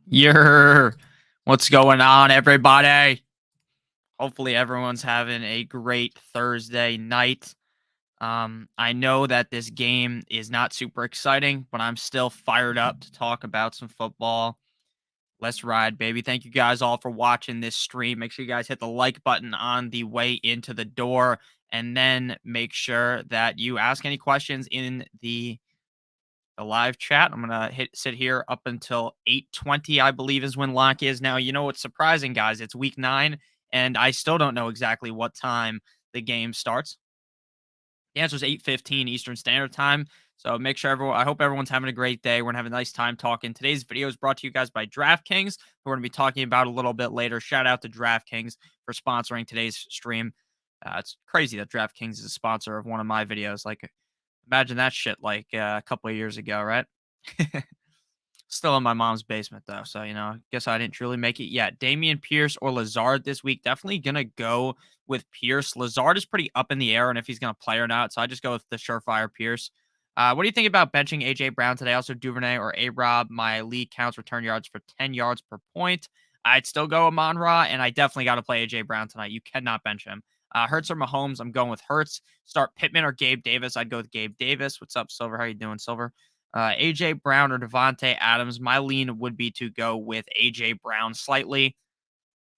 What's going on, everybody? Hopefully, everyone's having a great Thursday night. I know that this game is not super exciting, but I'm still fired up to talk about some football. Let's ride, baby. Thank you guys all for watching this stream. Make sure you guys hit the like button on the way into the door, and then make sure that you ask any questions in the live chat. I'm gonna sit here up until 8:20, I believe, is when lock is. Now, you know what's surprising, guys? It's week 9, and I still don't know exactly what time the game starts. The answer is 8:15 Eastern Standard Time. So make sure everyone. I hope everyone's having a great day. We're gonna have a nice time talking. Today's video is brought to you guys by DraftKings, who we're gonna be talking about a little bit later. Shout out to DraftKings for sponsoring today's stream. It's crazy that DraftKings is a sponsor of one of my videos. Like, imagine that shit like a couple of years ago, right? Still in my mom's basement though, so I guess I didn't truly make it yet. Damian Pierce or Lazard this week? Definitely gonna go with Pierce. Lazard is pretty up in the air, and if he's gonna play or not, so I just go with the surefire Pierce. What do you think about benching AJ Brown today? Also Duvernay or A Rob? My league counts return yards for 10 yards per point. I'd still go Amon Ra, and I definitely got to play AJ Brown tonight. You cannot bench him. Hurts or Mahomes? I'm going with Hurts. Start Pittman or Gabe Davis? I'd go with Gabe Davis. What's up, Silver? How you doing, Silver? AJ Brown or Devontae Adams. My lean would be to go with AJ Brown slightly.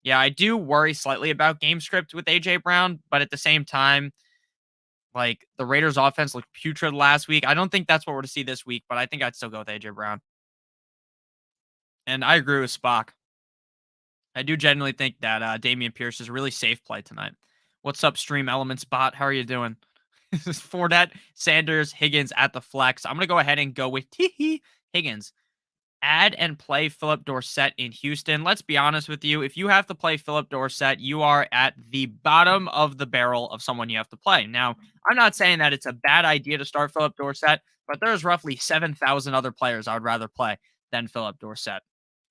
Yeah, I do worry slightly about game script with AJ Brown, but at the same time, like the Raiders offense looked putrid last week. I don't think that's what we're to see this week, but I think I'd still go with AJ Brown. And I agree with Spock. I do genuinely think that Damian Pierce is a really safe play tonight. What's up, Stream Element Spot? How are you doing? This is Fournette, Sanders, Higgins at the flex. I'm going to go ahead and go with Higgins. Add and play Philip Dorsett in Houston. Let's be honest with you. If you have to play Philip Dorsett, you are at the bottom of the barrel of someone you have to play. Now, I'm not saying that it's a bad idea to start Philip Dorsett, but there's roughly 7,000 other players I would rather play than Philip Dorsett,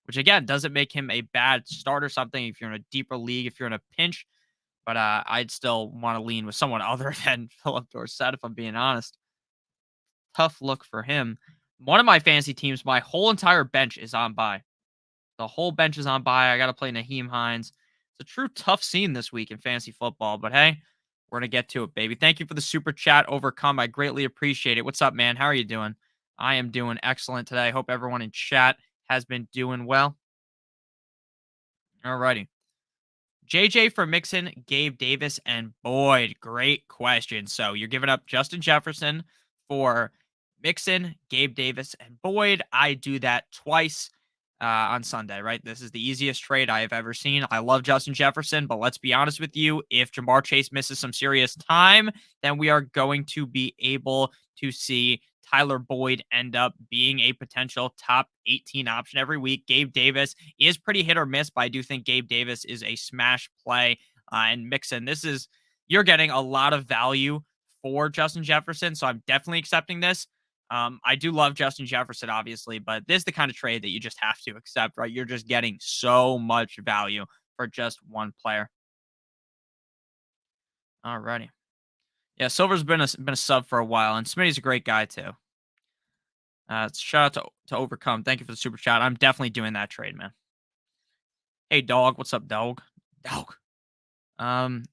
which again doesn't make him a bad start or something if you're in a deeper league, if you're in a pinch. But I'd still want to lean with someone other than Philip Dorsett, if I'm being honest. Tough look for him. One of my fantasy teams, my whole entire bench is on bye. The whole bench is on bye. I got to play Naheem Hines. It's a true tough scene this week in fantasy football, but hey, we're going to get to it, baby. Thank you for the super chat, Overcome. I greatly appreciate it. What's up, man? How are you doing? I am doing excellent today. I hope everyone in chat has been doing well. Alrighty. JJ for Mixon, Gabe Davis, and Boyd. Great question. So you're giving up Justin Jefferson for Mixon, Gabe Davis, and Boyd. I do that twice on Sunday, right? This is the easiest trade I have ever seen. I love Justin Jefferson, but let's be honest with you. If Jamar Chase misses some serious time, then we are going to be able to see Tyler Boyd end up being a potential top 18 option every week. Gabe Davis is pretty hit or miss, but I do think Gabe Davis is a smash play. And Mixon, you're getting a lot of value for Justin Jefferson, so I'm definitely accepting this. I do love Justin Jefferson, obviously, but this is the kind of trade that you just have to accept, right? You're just getting so much value for just one player. Alrighty. Yeah, Silver's been a sub for a while, and Smitty's a great guy too. Shout out to Overcome. Thank you for the super chat. I'm definitely doing that trade, man. Hey, dog. What's up, dog? Dog.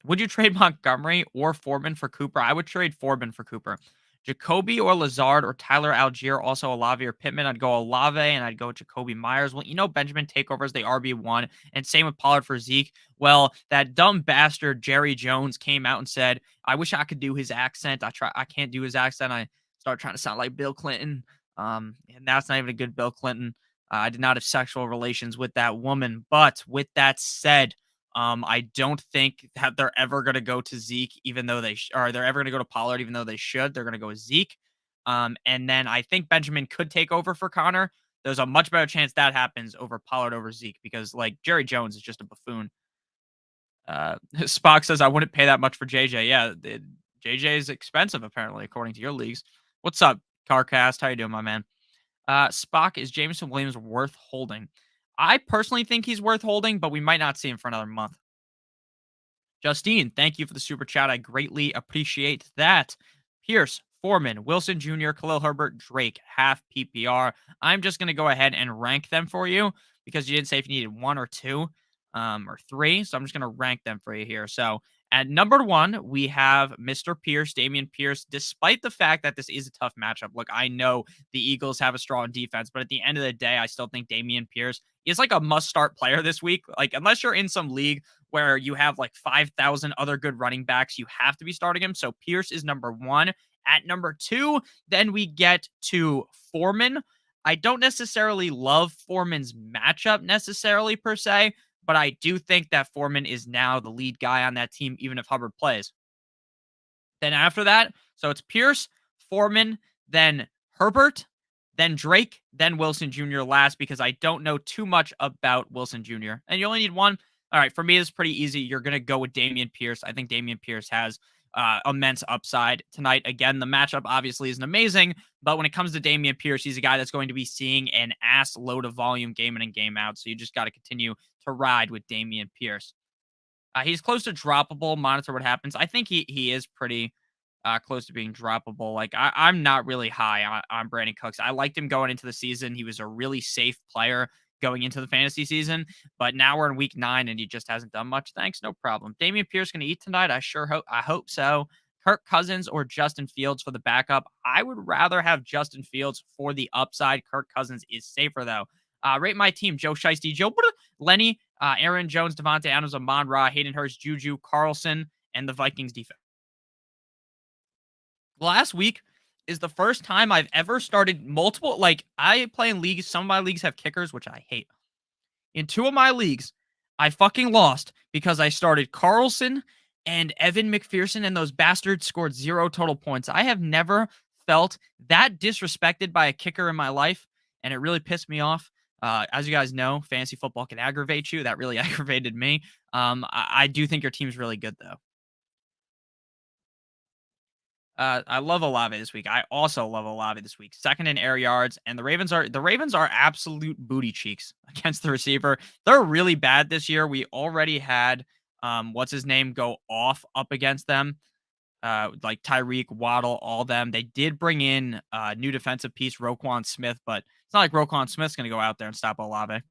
Would you trade Montgomery or Foreman for Cooper? I would trade Foreman for Cooper. Jacoby or Lazard or Tyler Algier, also Olave or Pittman. I'd go Olave and I'd go Jacoby Myers. Well, Benjamin takeovers the RB1, and same with Pollard for Zeke. Well, that dumb bastard Jerry Jones came out and said, "I wish I could do his accent. I can't do his accent. I start trying to sound like Bill Clinton." And that's not even a good Bill Clinton. I did not have sexual relations with that woman. But with that said, I don't think that they're ever going to go to Zeke, even though or they're ever going to go to Pollard, even though they should. They're going to go with Zeke. And then I think Benjamin could take over for Connor. There's a much better chance that happens over Pollard over Zeke because, like, Jerry Jones is just a buffoon. Spock says, I wouldn't pay that much for JJ. Yeah, JJ is expensive, apparently, according to your leagues. What's up, Carcast? How you doing, my man? Spock, is Jameson Williams worth holding? I personally think he's worth holding, but we might not see him for another month. Justine, thank you for the super chat. I greatly appreciate that. Pierce, Foreman, Wilson Jr., Khalil Herbert, Drake, half PPR. I'm just going to go ahead and rank them for you. because you didn't say if you needed one or two or three. So I'm just going to rank them for you here. So at number one, we have Mr. Pierce, Damian Pierce, despite the fact that this is a tough matchup. Look, I know the Eagles have a strong defense, but at the end of the day, I still think Damian Pierce is like a must start player this week. Like, unless you're in some league where you have like 5,000 other good running backs, you have to be starting him. So Pierce is number one. At number two, then we get to Foreman. I don't necessarily love Foreman's matchup necessarily per se, but I do think that Foreman is now the lead guy on that team, even if Hubbard plays. Then after that, so it's Pierce, Foreman, then Herbert, then Drake, then Wilson Jr. last, because I don't know too much about Wilson Jr. And you only need one. All right, for me, it's pretty easy. You're going to go with Damian Pierce. I think Damian Pierce has immense upside tonight. Again, the matchup obviously isn't amazing, but when it comes to Damian Pierce, he's a guy that's going to be seeing an ass load of volume game in and game out. So you just got to continue to ride with Damian Pierce. He's close to droppable. Monitor what happens. I think he is pretty close to being droppable. Like, I'm not really high on Brandon Cooks. I liked him going into the season. He was a really safe player going into the fantasy season, but now we're in week 9 and he just hasn't done much. Thanks, no problem. Damian Pierce going to eat tonight? I hope so. Kirk Cousins or Justin Fields for the backup? I would rather have Justin Fields for the upside. Kirk Cousins is safer though. Rate my team: Joe Shiesty, Joe Lenny, Aaron Jones, Devontae Adams, Amon Ra, Hayden Hurst, Juju, Carlson, and the Vikings defense. Last week is the first time I've ever started multiple. Like, I play in leagues. Some of my leagues have kickers, which I hate. In 2 of my leagues, I fucking lost because I started Carlson and Evan McPherson, and those bastards scored 0 total points. I have never felt that disrespected by a kicker in my life, and it really pissed me off. As you guys know, fantasy football can aggravate you. That really aggravated me. I do think your team's really good, though. I love Olave this week. I also love Olave this week. Second in air yards, and the Ravens are absolute booty cheeks against the receiver. They're really bad this year. We already had what's his name go off up against them. Like Tyreek, Waddle, all them. They did bring in new defensive piece Roquan Smith, but it's not like Roquan Smith's going to go out there and stop Olave.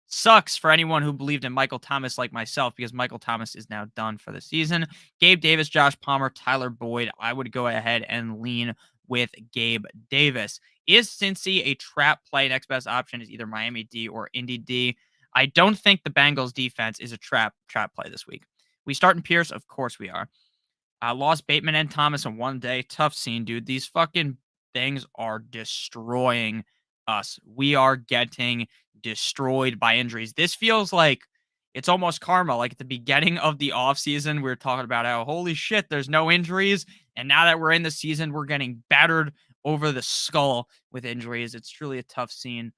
Sucks for anyone who believed in Michael Thomas like myself, because Michael Thomas is now done for the season. Gabe Davis, Josh Palmer, Tyler Boyd. I would go ahead and lean with Gabe Davis. Is Cincy a trap play? Next best option is either Miami D or Indy D. I don't think the Bengals defense is a trap play this week. We start in Pierce? Of course we are. Lost Bateman and Thomas in one day. Tough scene, dude. These fucking things are destroying us. We are getting destroyed by injuries. This feels like it's almost karma. Like, at the beginning of the offseason, we were talking about how, holy shit, there's no injuries. And now that we're in the season, we're getting battered over the skull with injuries. It's truly a tough scene.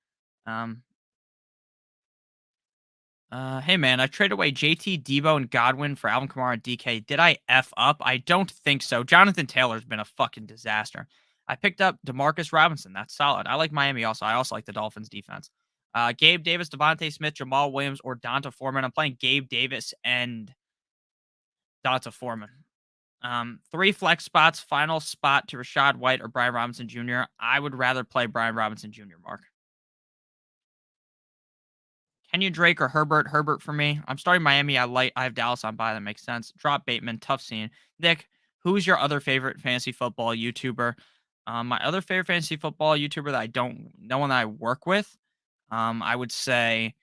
Hey man, I traded away JT, Debo, and Godwin for Alvin Kamara and DK. Did I F up? I don't think so. Jonathan Taylor's been a fucking disaster. I picked up Demarcus Robinson. That's solid. I like Miami also. I also like the Dolphins defense. Gabe Davis, Devontae Smith, Jamal Williams, or Donta Foreman. I'm playing Gabe Davis and Donta Foreman. 3 flex spots. Final spot to Rashad White or Brian Robinson Jr. I would rather play Brian Robinson Jr., Mark. Kenyon Drake or Herbert? Herbert for me. I'm starting Miami. I have Dallas on bye. That makes sense. Drop Bateman. Tough scene. Nick, who's your other favorite fantasy football YouTuber? My other favorite fantasy football YouTuber that I don't, no one that I work with. I would say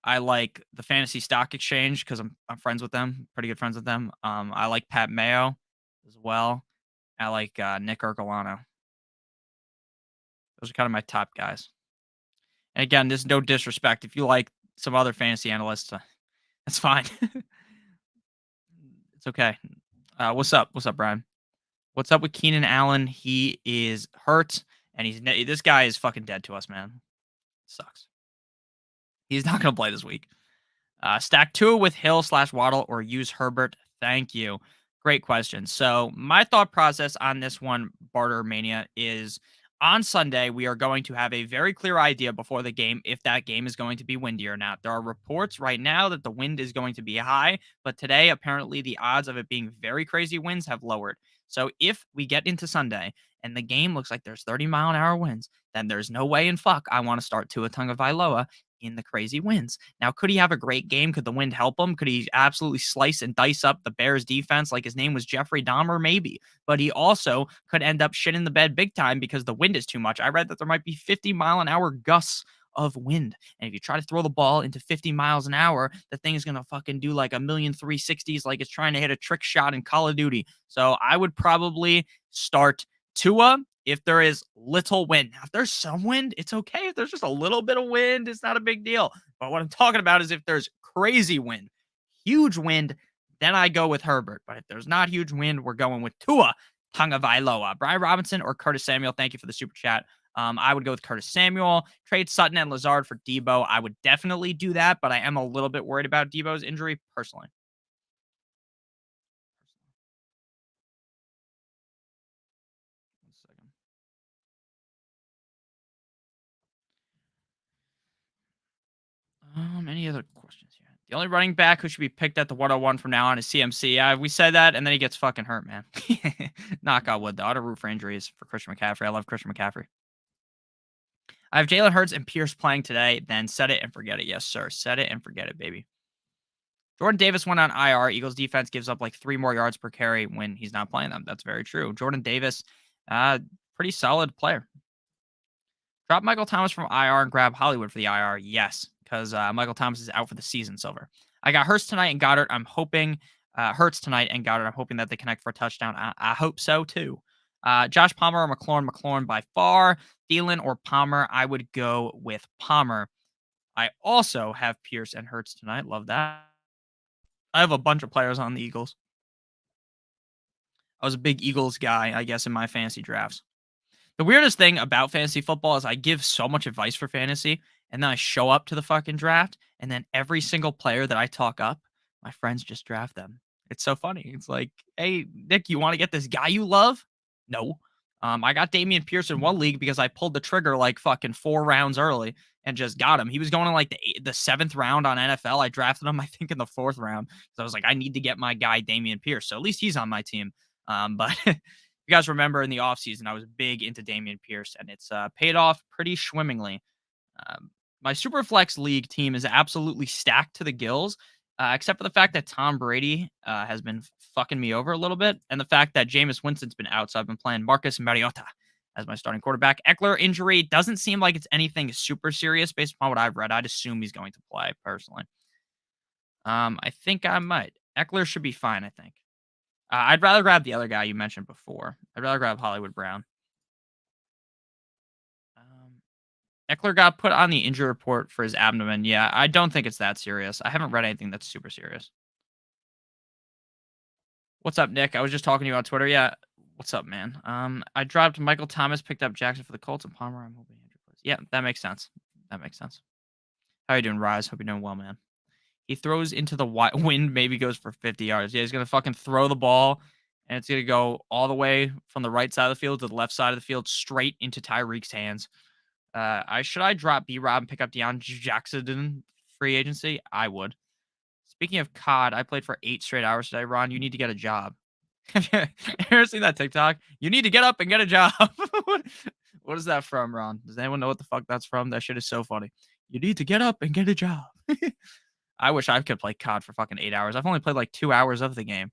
I like the Fantasy Stock Exchange because I'm friends with them, pretty good friends with them. I like Pat Mayo as well. I like Nick Ercolano. Those are kind of my top guys. And again, there's no disrespect. If you like some other fantasy analysts, that's fine. It's okay. What's up? What's up, Brian? What's up with Keenan Allen? He is hurt, and this guy is fucking dead to us, man. Sucks. He's not going to play this week. Stack 2 with Hill/Waddle or use Herbert. Thank you. Great question. So my thought process on this one, Barter Mania, is on Sunday, we are going to have a very clear idea before the game if that game is going to be windy or not. There are reports right now that the wind is going to be high, but today, apparently, the odds of it being very crazy winds have lowered. So if we get into Sunday and the game looks like there's 30-mile-an-hour winds, then there's no way in fuck I want to start Tua Tagovailoa in the crazy winds. Now, could he have a great game? Could the wind help him? Could he absolutely slice and dice up the Bears defense like his name was Jeffrey Dahmer? Maybe. But he also could end up shitting the bed big time because the wind is too much. I read that there might be 50-mile-an-hour gusts of wind. And if you try to throw the ball into 50 miles an hour, the thing is going to fucking do like a million 360s like it's trying to hit a trick shot in Call of Duty. So I would probably start Tua if there is little wind. Now, if there's some wind, it's okay. If there's just a little bit of wind, it's not a big deal. But what I'm talking about is if there's crazy wind, huge wind, then I go with Herbert. But if there's not huge wind, we're going with Tua Tagovailoa. Brian Robinson or Curtis Samuel, thank you for the super chat. I would go with Curtis Samuel. Trade Sutton and Lazard for Debo. I would definitely do that, but I am a little bit worried about Debo's injury personally. Any other questions here? The only running back who should be picked at the 101 from now on is CMC. Yeah, we said that, and then he gets fucking hurt, man. Knock on wood, though. I don't root for injuries for Christian McCaffrey. I love Christian McCaffrey. I have Jalen Hurts and Pierce playing today. Then set it and forget it. Yes, sir. Set it and forget it, baby. Jordan Davis went on IR. Eagles defense gives up like 3 more yards per carry when he's not playing them. That's very true. Jordan Davis, pretty solid player. Drop Michael Thomas from IR and grab Hollywood for the IR. Yes, because Michael Thomas is out for the season, Silver. I got Hurts tonight and Goddard. I'm hoping Hurts tonight and Goddard. I'm hoping that they connect for a touchdown. I hope so, too. Josh Palmer or McLaurin. McLaurin by far. Thielen or Palmer. I would go with Palmer. I also have Pierce and Hurts tonight. Love that. I have a bunch of players on the Eagles. I was a big Eagles guy, I guess, in my fantasy drafts. The weirdest thing about fantasy football is I give so much advice for fantasy, and then I show up to the fucking draft, and then every single player that I talk up, my friends just draft them. It's so funny. It's like, hey, Nick, you want to get this guy you love? No. I got Dameon Pierce in one league because I pulled the trigger like fucking 4 rounds early and just got him. He was going in like the 7th round on NFL. I drafted him, I think, in the 4th round. So I was like, I need to get my guy Dameon Pierce. So at least he's on my team. But if you guys remember in the offseason, I was big into Dameon Pierce, and it's paid off pretty swimmingly. My Superflex League team is absolutely stacked to the gills, except for the fact that Tom Brady has been fucking me over a little bit, and the fact that Jameis Winston's been out, so I've been playing Marcus Mariota as my starting quarterback. Eckler injury doesn't seem like it's anything super serious based upon what I've read. I'd assume he's going to play, personally. I think I might. Eckler should be fine, I think. I'd rather grab the other guy you mentioned before. I'd rather grab Hollywood Brown. Eckler got put on the injury report for his abdomen. Yeah, I don't think it's that serious. I haven't read anything that's super serious. What's up, Nick? I was just talking to you on Twitter. Yeah, what's up, man? I dropped Michael Thomas, picked up Jackson for the Colts, and Palmer. I'm hoping Andrew plays. Yeah, that makes sense. That makes sense. How you doing, Rise? Hope you're doing well, man. He throws into the wind, maybe goes for 50 yards. Yeah, he's going to fucking throw the ball, and it's going to go all the way from the right side of the field to the left side of the field, straight into Tyreek's hands. Should I drop B-Rob and pick up Deion Jackson free agency? I would. Speaking of COD, I played for 8 straight hours today. Ron, you need to get a job. Have you ever seen that TikTok? You need to get up and get a job. What is that from, Ron? Does anyone know what the fuck that's from? That shit is so funny. You need to get up and get a job. I wish I could play COD for fucking 8 hours. I've only played like 2 hours of the game.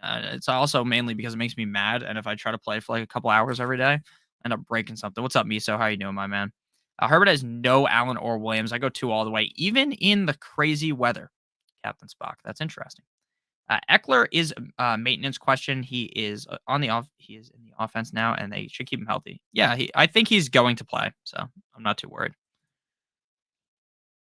It's also mainly because it makes me mad, and if I try to play for like a couple hours every day, I end up breaking something. What's up, Miso? How you doing, my man? Herbert has no Allen or Williams. I go 2 all the way, even in the crazy weather. Captain Spock. That's interesting. Eckler is a maintenance question. He is He is in the offense now, and they should keep him healthy. Yeah, I think he's going to play, so I'm not too worried.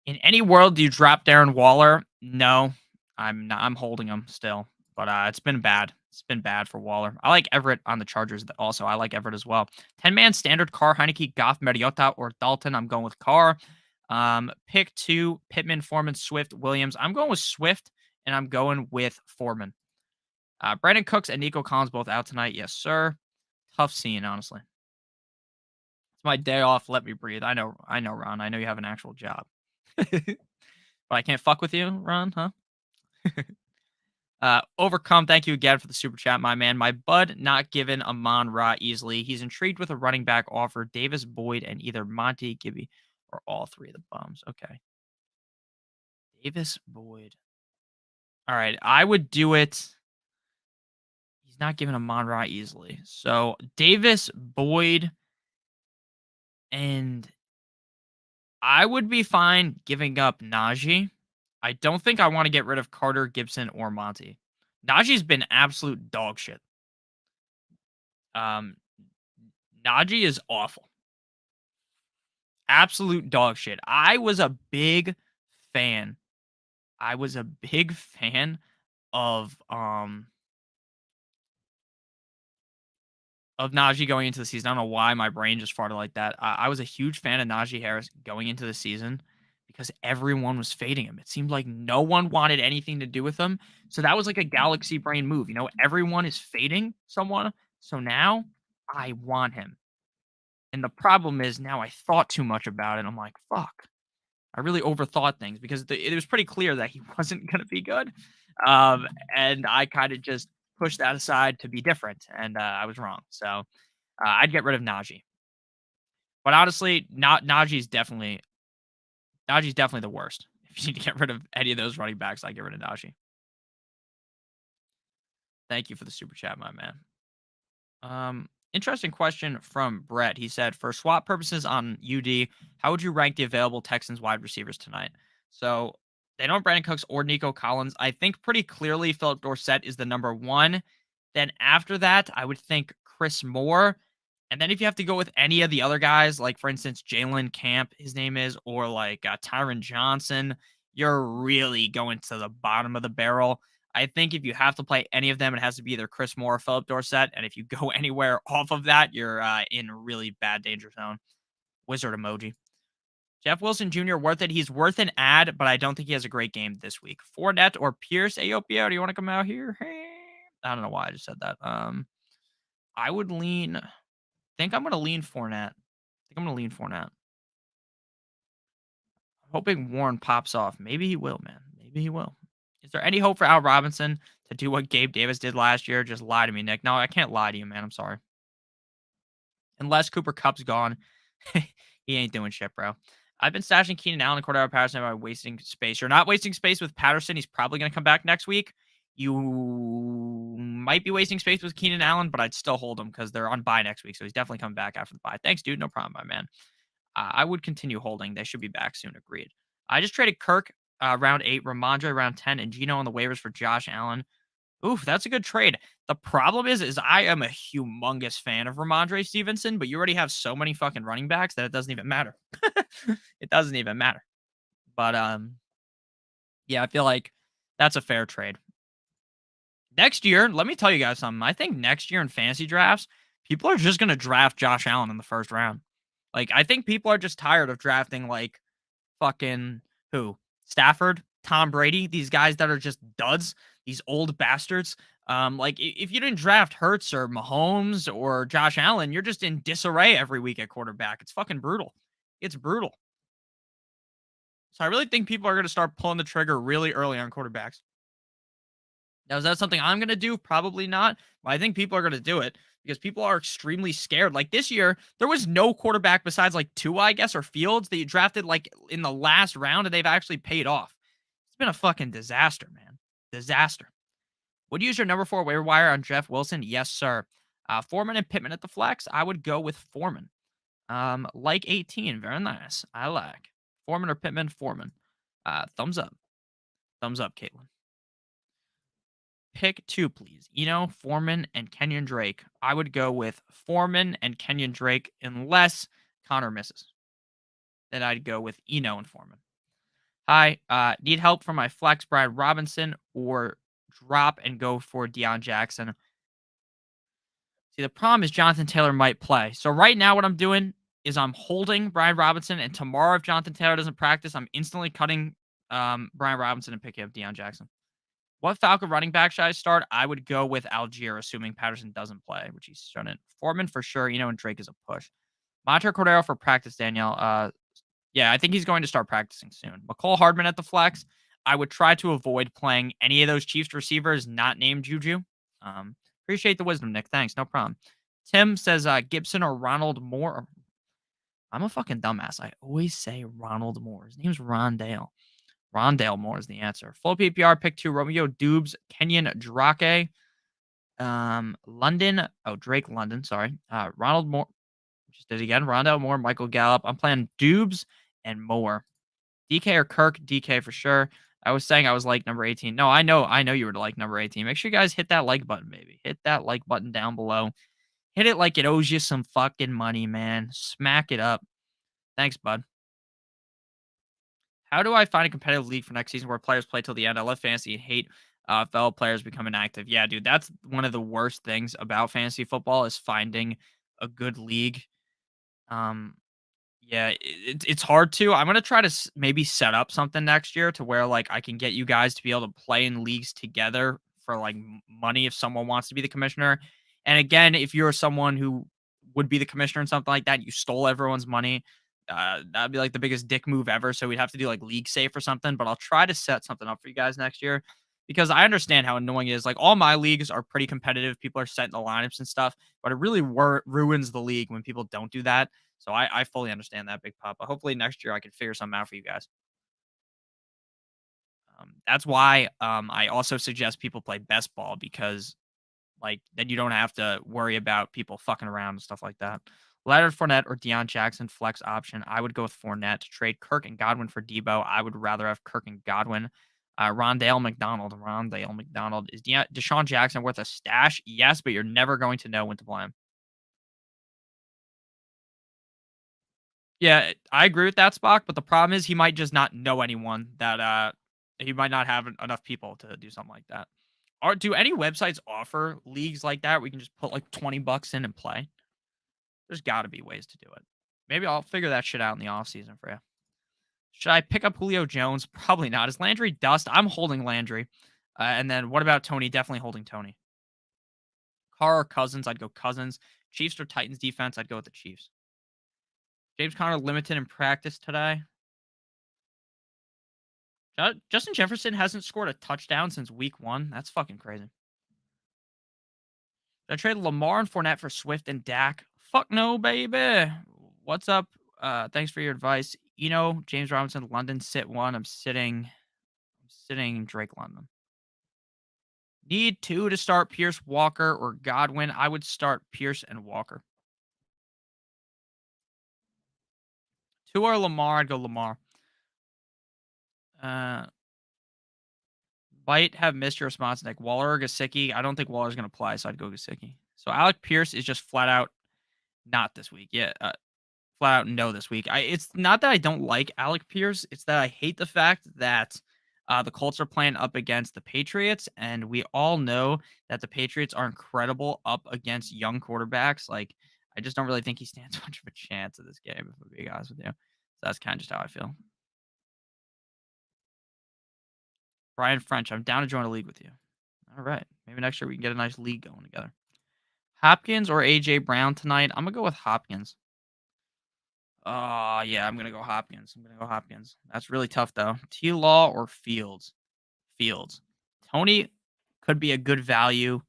In any world, do you drop Darren Waller? No, I'm not. I'm holding him still, but it's been bad. It's been bad for Waller. I like Everett on the Chargers. Also, I like Everett as well. 10-man standard: Carr, Heineke, Goff, Mariota, or Dalton. I'm going with Carr. Pick 2: Pittman, Foreman, Swift, Williams. I'm going with Swift, and I'm going with Foreman. Brandon Cooks and Nico Collins both out tonight. Yes, sir. Tough scene, honestly. It's my day off. Let me breathe. I know, Ron. I know you have an actual job. But I can't fuck with you, Ron, huh? Overcome, thank you again for the super chat, my man. My bud not given Amon Ra easily. He's intrigued with a running back offer, Davis Boyd and either Monty Gibby. or all three of the bums. Okay. Davis, Boyd. All right. I would do it. He's not giving a Monra easily. So Davis, Boyd, and I would be fine giving up Najee. I don't think I want to get rid of Carter, Gibson, or Monty. Najee's been absolute dog shit. Um, Najee is awful. Absolute dog shit. I was a big fan. I was a big fan of Najee going into the season. I don't know why my brain just farted like that. I was a huge fan of Najee Harris going into the season because everyone was fading him. It seemed like no one wanted anything to do with him. So that was like a galaxy brain move. Everyone is fading someone. So now I want him. And the problem is now I thought too much about it. I'm like, fuck. I really overthought things because it was pretty clear that he wasn't going to be good. And I kind of just pushed that aside to be different. And I was wrong. So I'd get rid of Najee. But honestly, not Najee's definitely the worst. If you need to get rid of any of those running backs, I get rid of Najee. Thank you for the super chat, my man. Interesting question from Brett. He said, for swap purposes on UD, how would you rank the available Texans wide receivers tonight? So they don't have Brandon Cooks or Nico Collins. I think pretty clearly Philip Dorsett is the number one. Then after that, I would think Chris Moore. And then if you have to go with any of the other guys, like for instance, Jalen Camp, his name is, or like Tyron Johnson, you're really going to the bottom of the barrel. I think if you have to play any of them, it has to be either Chris Moore or Philip Dorsett. And if you go anywhere off of that, you're in really bad danger zone. Wizard emoji. Jeff Wilson Jr. worth it. He's worth an ad, but I don't think he has a great game this week. Fournette or Pierce Aopio, do you want to come out here? I don't know why I just said that. I would lean. I think I'm going to lean Fournette. Hoping Warren pops off. Maybe he will, man. Maybe he will. Is there any hope for Al Robinson to do what Gabe Davis did last year? Just lie to me, Nick. No, I can't lie to you, man. I'm sorry. Unless Cooper Cup's gone, he ain't doing shit, bro. I've been stashing Keenan Allen and Cordero Patterson by wasting space. You're not wasting space with Patterson. He's probably going to come back next week. You might be wasting space with Keenan Allen, but I'd still hold him because they're on bye next week. So he's definitely coming back after the bye. Thanks, dude. No problem, my man. I would continue holding. They should be back soon. Agreed. I just traded Kirk round 8, Ramondre round 10, and Gino on the waivers for Josh Allen. Oof, that's a good trade. The problem is I am a humongous fan of Ramondre Stevenson, but you already have so many fucking running backs that it doesn't even matter. It doesn't even matter. But yeah, I feel like that's a fair trade. Next year, let me tell you guys something. I think next year in fantasy drafts, people are just going to draft Josh Allen in the first round. Like, I think people are just tired of drafting, like, fucking who? Stafford, Tom Brady, these guys that are just duds, these old bastards. If you didn't draft Hurts or Mahomes or Josh Allen, you're just in disarray every week at quarterback. It's fucking brutal. It's brutal. So I really think people are going to start pulling the trigger really early on quarterbacks. Now, is that something I'm going to do? Probably not. But I think people are going to do it because people are extremely scared. Like this year, there was no quarterback besides like Tua, I guess, or Fields that you drafted like in the last round and they've actually paid off. It's been a fucking disaster, man. Disaster. Would you use your number 4 waiver wire on Jeff Wilson? Yes, sir. Foreman and Pittman at the flex. I would go with Foreman. Like 18. Very nice. I like. Foreman or Pittman? Foreman. Thumbs up. Thumbs up, Caitlin. Pick 2, please. Foreman, and Kenyon Drake. I would go with Foreman and Kenyon Drake unless Connor misses. Then I'd go with and Foreman. Hi, need help from my flex Brian Robinson or drop and go for Deion Jackson. See, the problem is Jonathan Taylor might play. So right now what I'm doing is I'm holding Brian Robinson, and tomorrow if Jonathan Taylor doesn't practice, I'm instantly cutting Brian Robinson and picking up Deion Jackson. What Falcon running back should I start? I would go with Algier, assuming Patterson doesn't play, which he's shouldn't. Foreman for sure, and Drake is a push. Monitor Cordero for practice, Danielle. Yeah, I think he's going to start practicing soon. McCole Hardman at the flex. I would try to avoid playing any of those Chiefs receivers not named Juju. Appreciate the wisdom, Nick. Thanks. No problem. Tim says Gibson or Ronald Moore. I'm a fucking dumbass. I always say Ronald Moore. His name's Rondale. Rondale Moore is the answer. Full PPR, pick 2, Romeo Dubes, Kenyon Drake, London. Oh, Drake London, sorry. Ronald Moore. Just did it again. Rondale Moore, Michael Gallup. I'm playing Dubes and Moore. DK or Kirk? DK for sure. I was saying I was like number 18. No, I know you were like number 18. Make sure you guys hit that like button, baby. Hit that like button down below. Hit it like it owes you some fucking money, man. Smack it up. Thanks, bud. How do I find a competitive league for next season where players play till the end? I love fantasy and hate fellow players become inactive. Yeah, dude, that's one of the worst things about fantasy football is finding a good league. Um, Yeah, it's hard to. I'm gonna try to maybe set up something next year to where like I can get you guys to be able to play in leagues together for like money if someone wants to be the commissioner. And again, if you're someone who would be the commissioner and something like that, you stole everyone's money. That'd be like the biggest dick move ever. So we'd have to do like league safe or something. But I'll try to set something up for you guys next year because I understand how annoying it is. Like all my leagues are pretty competitive. People are setting the lineups and stuff, but it really ruins the league when people don't do that. So I fully understand that, Big Papa. Hopefully next year I can figure something out for you guys. That's why I also suggest people play best ball because like then you don't have to worry about people fucking around and stuff like that. Leonard Fournette or Deion Jackson flex option. I would go with Fournette to trade Kirk and Godwin for Debo. I would rather have Kirk and Godwin. Rondale McDonald. Rondale McDonald. Is Deshaun Jackson worth a stash? Yes, but you're never going to know when to play him. Yeah, I agree with that, Spock, but the problem is he might just not know anyone that, he might not have enough people to do something like that. Do any websites offer leagues like that where you can just put, like, 20 bucks in and play? There's gotta be ways to do it. Maybe I'll figure that shit out in the off season for you. Should I pick up Julio Jones? Probably not. Is Landry dust? I'm holding Landry. And then what about Tony? Definitely holding Tony. Carr or Cousins? I'd go Cousins. Chiefs or Titans defense? I'd go with the Chiefs. James Conner limited in practice today. Justin Jefferson hasn't scored a touchdown since week 1. That's fucking crazy. Did I trade Lamar and Fournette for Swift and Dak? Fuck no, baby. What's up? Thanks for your advice. James Robinson, London, sit 1. I'm sitting Drake London. Need 2 to start Pierce, Walker, or Godwin. I would start Pierce and Walker. 2 or Lamar, I'd go Lamar. Might have missed your response, Nick. Waller or Gesicki? I don't think Waller's going to play, so I'd go Gesicki. So Alec Pierce is just flat out not this week. Yeah, flat out no this week. It's not that I don't like Alec Pierce. It's that I hate the fact that the Colts are playing up against the Patriots, and we all know that the Patriots are incredible up against young quarterbacks. Like, I just don't really think he stands much of a chance at this game, if I'm being honest with you. So that's kind of just how I feel. Brian French, I'm down to join a league with you. All right. Maybe next year we can get a nice league going together. Hopkins or AJ Brown tonight? I'm gonna go with Hopkins. Oh yeah, I'm gonna go Hopkins. That's really tough though. T Law or Fields? Fields. Tony could be a good value.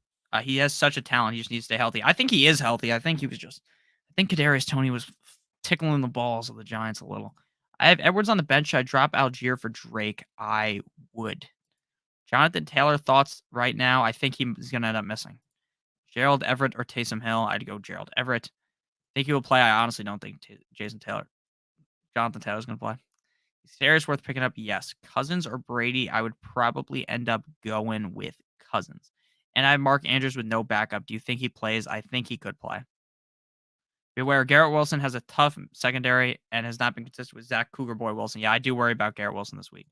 He has such a talent. He just needs to stay healthy. I think he is healthy. I think Kadarius Tony was tickling the balls of the Giants a little. I have Edwards on the bench. Should I drop Algier for Drake? I would. Jonathan Taylor thoughts right now. I think he's gonna end up missing. Gerald Everett or Taysom Hill? I'd go Gerald Everett. Think he will play? I honestly don't think Jonathan Taylor's going to play. Is Harris worth picking up? Yes. Cousins or Brady? I would probably end up going with Cousins. And I have Mark Andrews with no backup. Do you think he plays? I think he could play. Beware, Garrett Wilson has a tough secondary and has not been consistent with Zach Cougar Boy Wilson. Yeah, I do worry about Garrett Wilson this week.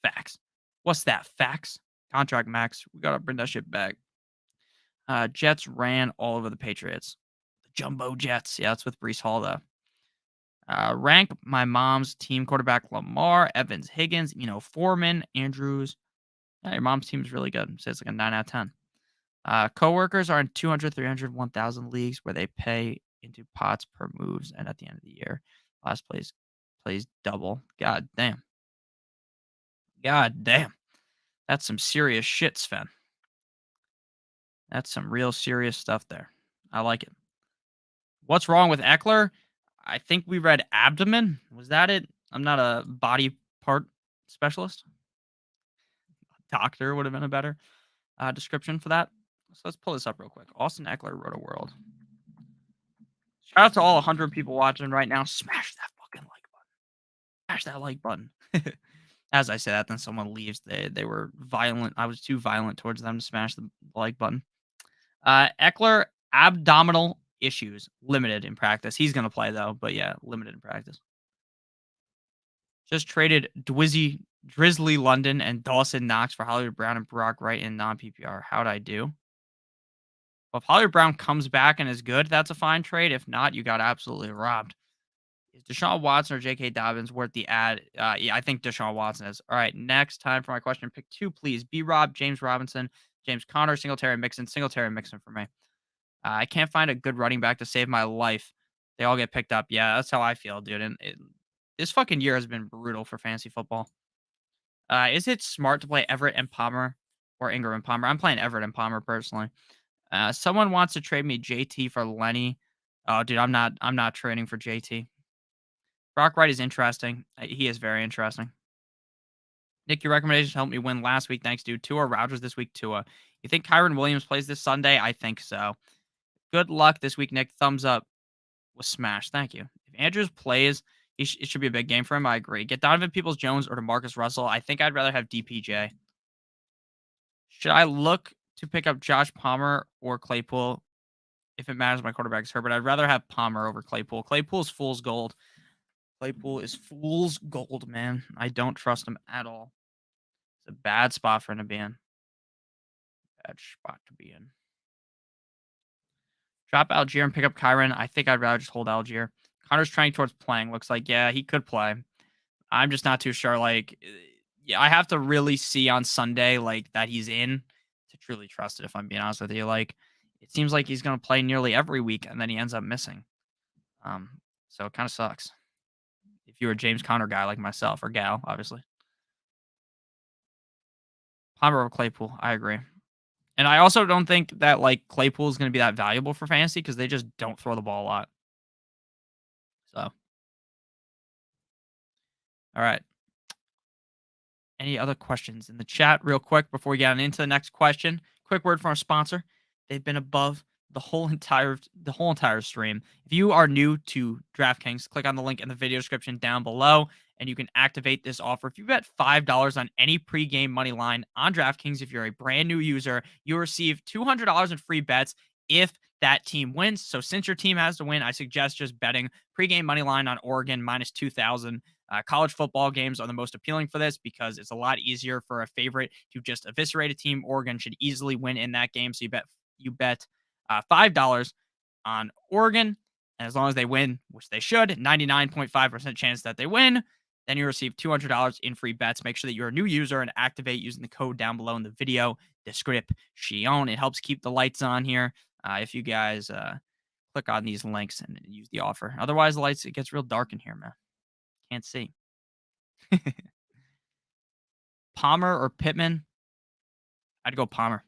Facts. What's that? Facts? Contract max. We got to bring that shit back. Jets ran all over the Patriots. The Jumbo Jets. Yeah, that's with Brees Hall, though. Rank my mom's team quarterback Lamar, Evans, Higgins, Foreman, Andrews. Yeah, your mom's team is really good. So it's like a 9 out of 10. Coworkers are in 200, 300, 1,000 leagues where they pay into pots per moves, and at the end of the year, last plays double. God damn. God damn. That's some serious shit, Sven. That's some real serious stuff there. I like it. What's wrong with Eckler? I think we read abdomen. Was that it? I'm not a body part specialist. Doctor would have been a better description for that. So let's pull this up real quick. Austin Eckler, Roto World. Shout out to all 100 people watching right now. Smash that fucking like button. Smash that like button. As I say that, then someone leaves. They were violent. I was too violent towards them to smash the like button. Eckler, abdominal issues. Limited in practice. He's going to play, though. But yeah, limited in practice. Just traded Drizzly London and Dawson Knox for Hollywood Brown and Brock Wright in non-PPR. How'd I do? Well, if Hollywood Brown comes back and is good, that's a fine trade. If not, you got absolutely robbed. Is Deshaun Watson or J.K. Dobbins worth the ad? Yeah, I think Deshaun Watson is. All right, next time for my question. Pick two, please. B-Rob, James Robinson, James Conner, Singletary, Mixon for me. I can't find a good running back to save my life. They all get picked up. Yeah, that's how I feel, dude. And this fucking year has been brutal for fantasy football. Is it smart to play Everett and Palmer or Ingram and Palmer? I'm playing Everett and Palmer personally. Someone wants to trade me JT for Lenny. Oh, dude, I'm not trading for JT. Brock Wright is interesting. He is very interesting. Nick, your recommendations helped me win last week. Thanks, dude. Tua Rogers this week. Tua. You think Kyron Williams plays this Sunday? I think so. Good luck this week, Nick. Thumbs up was smashed. Thank you. If Andrews plays, it should be a big game for him. I agree. Get Donovan Peoples-Jones or DeMarcus Russell. I think I'd rather have DPJ. Should I look to pick up Josh Palmer or Claypool? If it matters, my quarterback is Herbert. I'd rather have Palmer over Claypool. Claypool's fool's gold. Claypool is fool's gold, man. I don't trust him at all. It's a bad spot for him to be in. Bad spot to be in. Drop Algier and pick up Kyron. I think I'd rather just hold Algier. Connor's trending towards playing. Looks like, yeah, he could play. I'm just not too sure. Like, yeah, I have to really see on Sunday, like, that he's in to truly trust it, if I'm being honest with you. Like, it seems like he's going to play nearly every week, and then he ends up missing. So it kind of sucks. If you're a James Conner guy like myself, or gal, obviously. Palmer or Claypool, I agree. And I also don't think that, like, Claypool is going to be that valuable for fantasy because they just don't throw the ball a lot. So, all right. Any other questions in the chat real quick before we get into the next question? Quick word from our sponsor. They've been above the whole entire stream. If you are new to DraftKings, click on the link in the video description down below and you can activate this offer. If you bet $5 on any pregame money line on DraftKings, if you're a brand new user, you receive $200 in free bets if that team wins. So since your team has to win, I suggest just betting pregame money line on Oregon minus 2,000. College football games are the most appealing for this because it's a lot easier for a favorite to just eviscerate a team. Oregon should easily win in that game. So you bet $5 on Oregon. And as long as they win, which they should, 99.5% chance that they win, then you receive $200 in free bets. Make sure that you're a new user and activate using the code down below in the video description. It helps keep the lights on here. If you guys click on these links and use the offer. Otherwise, it gets real dark in here, man. Can't see. Palmer or Pittman? I'd go Palmer.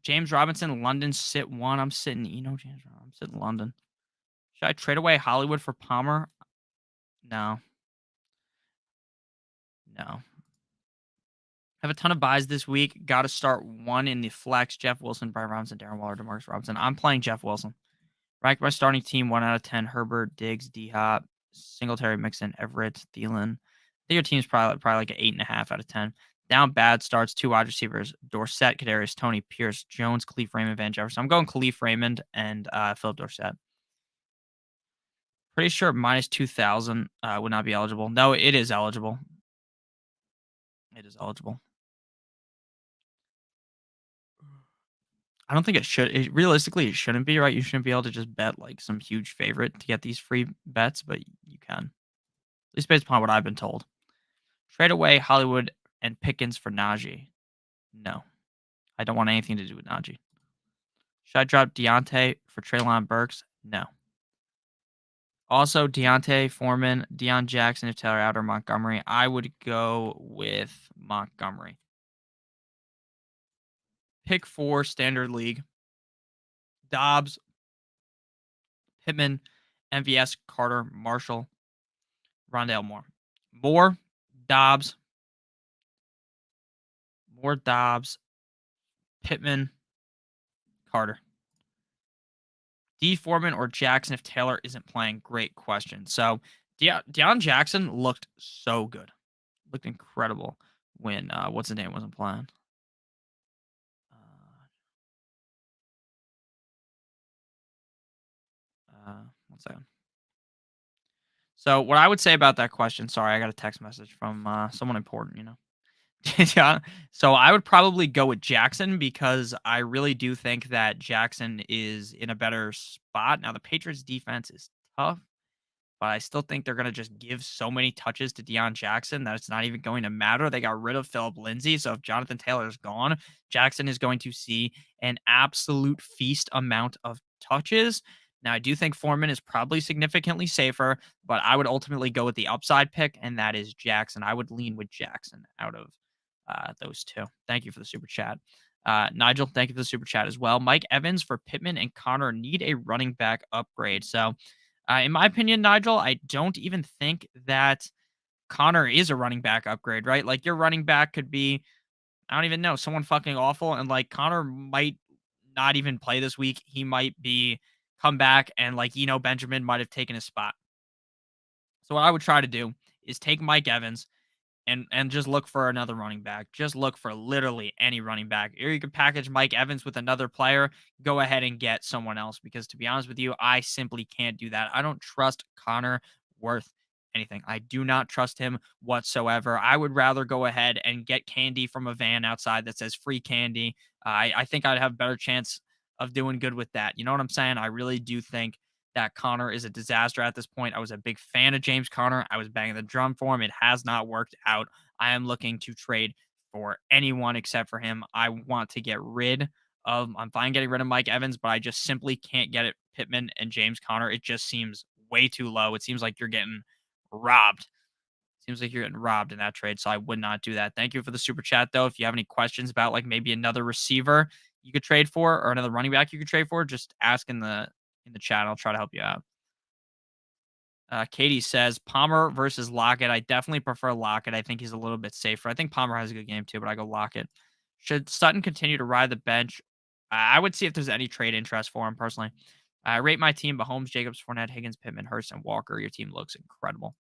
James Robinson, London, sit one. I'm sitting, James Robinson. I'm sitting London. Should I trade away Hollywood for Palmer? No. No. Have a ton of buys this week. Got to start one in the flex. Jeff Wilson, Brian Robinson, Darren Waller, DeMarcus Robinson. I'm playing Jeff Wilson. Ranked my starting team 1 out of 10. Herbert, Diggs, D-Hop, Singletary, Mixon, Everett, Thielen. I think your team's probably like an 8.5 out of 10. Down bad starts 2 wide receivers: Dorsett, Kadarius Toney, Pierce, Jones, Khalif Raymond, Van Jefferson. I'm going Khalif Raymond and Philip Dorsett. Pretty sure minus 2,000 would not be eligible. No, it is eligible. It is eligible. I don't think it should. Realistically, it shouldn't be, right? You shouldn't be able to just bet like some huge favorite to get these free bets, but you can. At least based upon what I've been told. Trade away Hollywood and Pickens for Najee. No. I don't want anything to do with Najee. Should I drop Deontay for Treylon Burks? No. Also, Deontay Foreman, Deion Jackson, if Taylor out, or Montgomery. I would go with Montgomery. Pick 4, standard league. Dobbs, Pittman, MVS, Carter, Marshall, Rondale Moore. Moore, Dobbs, Moore, Dobbs, Pittman, Carter. D. Foreman or Jackson if Taylor isn't playing? Great question. So Deion Jackson looked so good. Looked incredible when what's his name wasn't playing. One second. So what I would say about that question, sorry, I got a text message from someone important, you know. Yeah. So I would probably go with Jackson because I really do think that Jackson is in a better spot. Now the Patriots defense is tough, but I still think they're going to just give so many touches to Deion Jackson that it's not even going to matter. They got rid of Philip Lindsay. So if Jonathan Taylor is gone, Jackson is going to see an absolute feast amount of touches. Now, I do think Foreman is probably significantly safer, but I would ultimately go with the upside pick, and that is Jackson. I would lean with Jackson out of those two. Thank you for the super chat. Nigel, thank you for the super chat as well. Mike Evans for Pittman and Connor need a running back upgrade. So, in my opinion, Nigel, I don't even think that Connor is a running back upgrade, right? Like your running back could be, I don't even know, someone fucking awful. And like Connor might not even play this week. He might be come back and like, Benjamin might have taken his spot. So what I would try to do is take Mike Evans, and just look for another running back. Just look for literally any running back. Or you could package Mike Evans with another player. Go ahead and get someone else because to be honest with you, I simply can't do that. I don't trust Connor worth anything. I do not trust him whatsoever. I would rather go ahead and get candy from a van outside that says free candy. I think I'd have a better chance of doing good with that. You know what I'm saying? I really do think that Connor is a disaster at this point. I was a big fan of James Conner. I was banging the drum for him. It has not worked out. I am looking to trade for anyone except for him. I want to get rid of, I'm fine getting rid of Mike Evans, but I just simply can't get it. Pittman and James Conner. It just seems way too low. It seems like you're getting robbed. Seems like you're getting robbed in that trade. So I would not do that. Thank you for the super chat, though. If you have any questions about like maybe another receiver you could trade for or another running back you could trade for, just ask in the chat. I'll try to help you out. Katie says Palmer versus Lockett. I definitely prefer Lockett. I think he's a little bit safer. I think Palmer has a good game too, but I go Lockett. Should Sutton continue to ride the bench? I would see if there's any trade interest for him personally. I rate my team: Mahomes, Jacobs, Fournette, Higgins, Pittman, Hurst, and Walker. Your team looks incredible.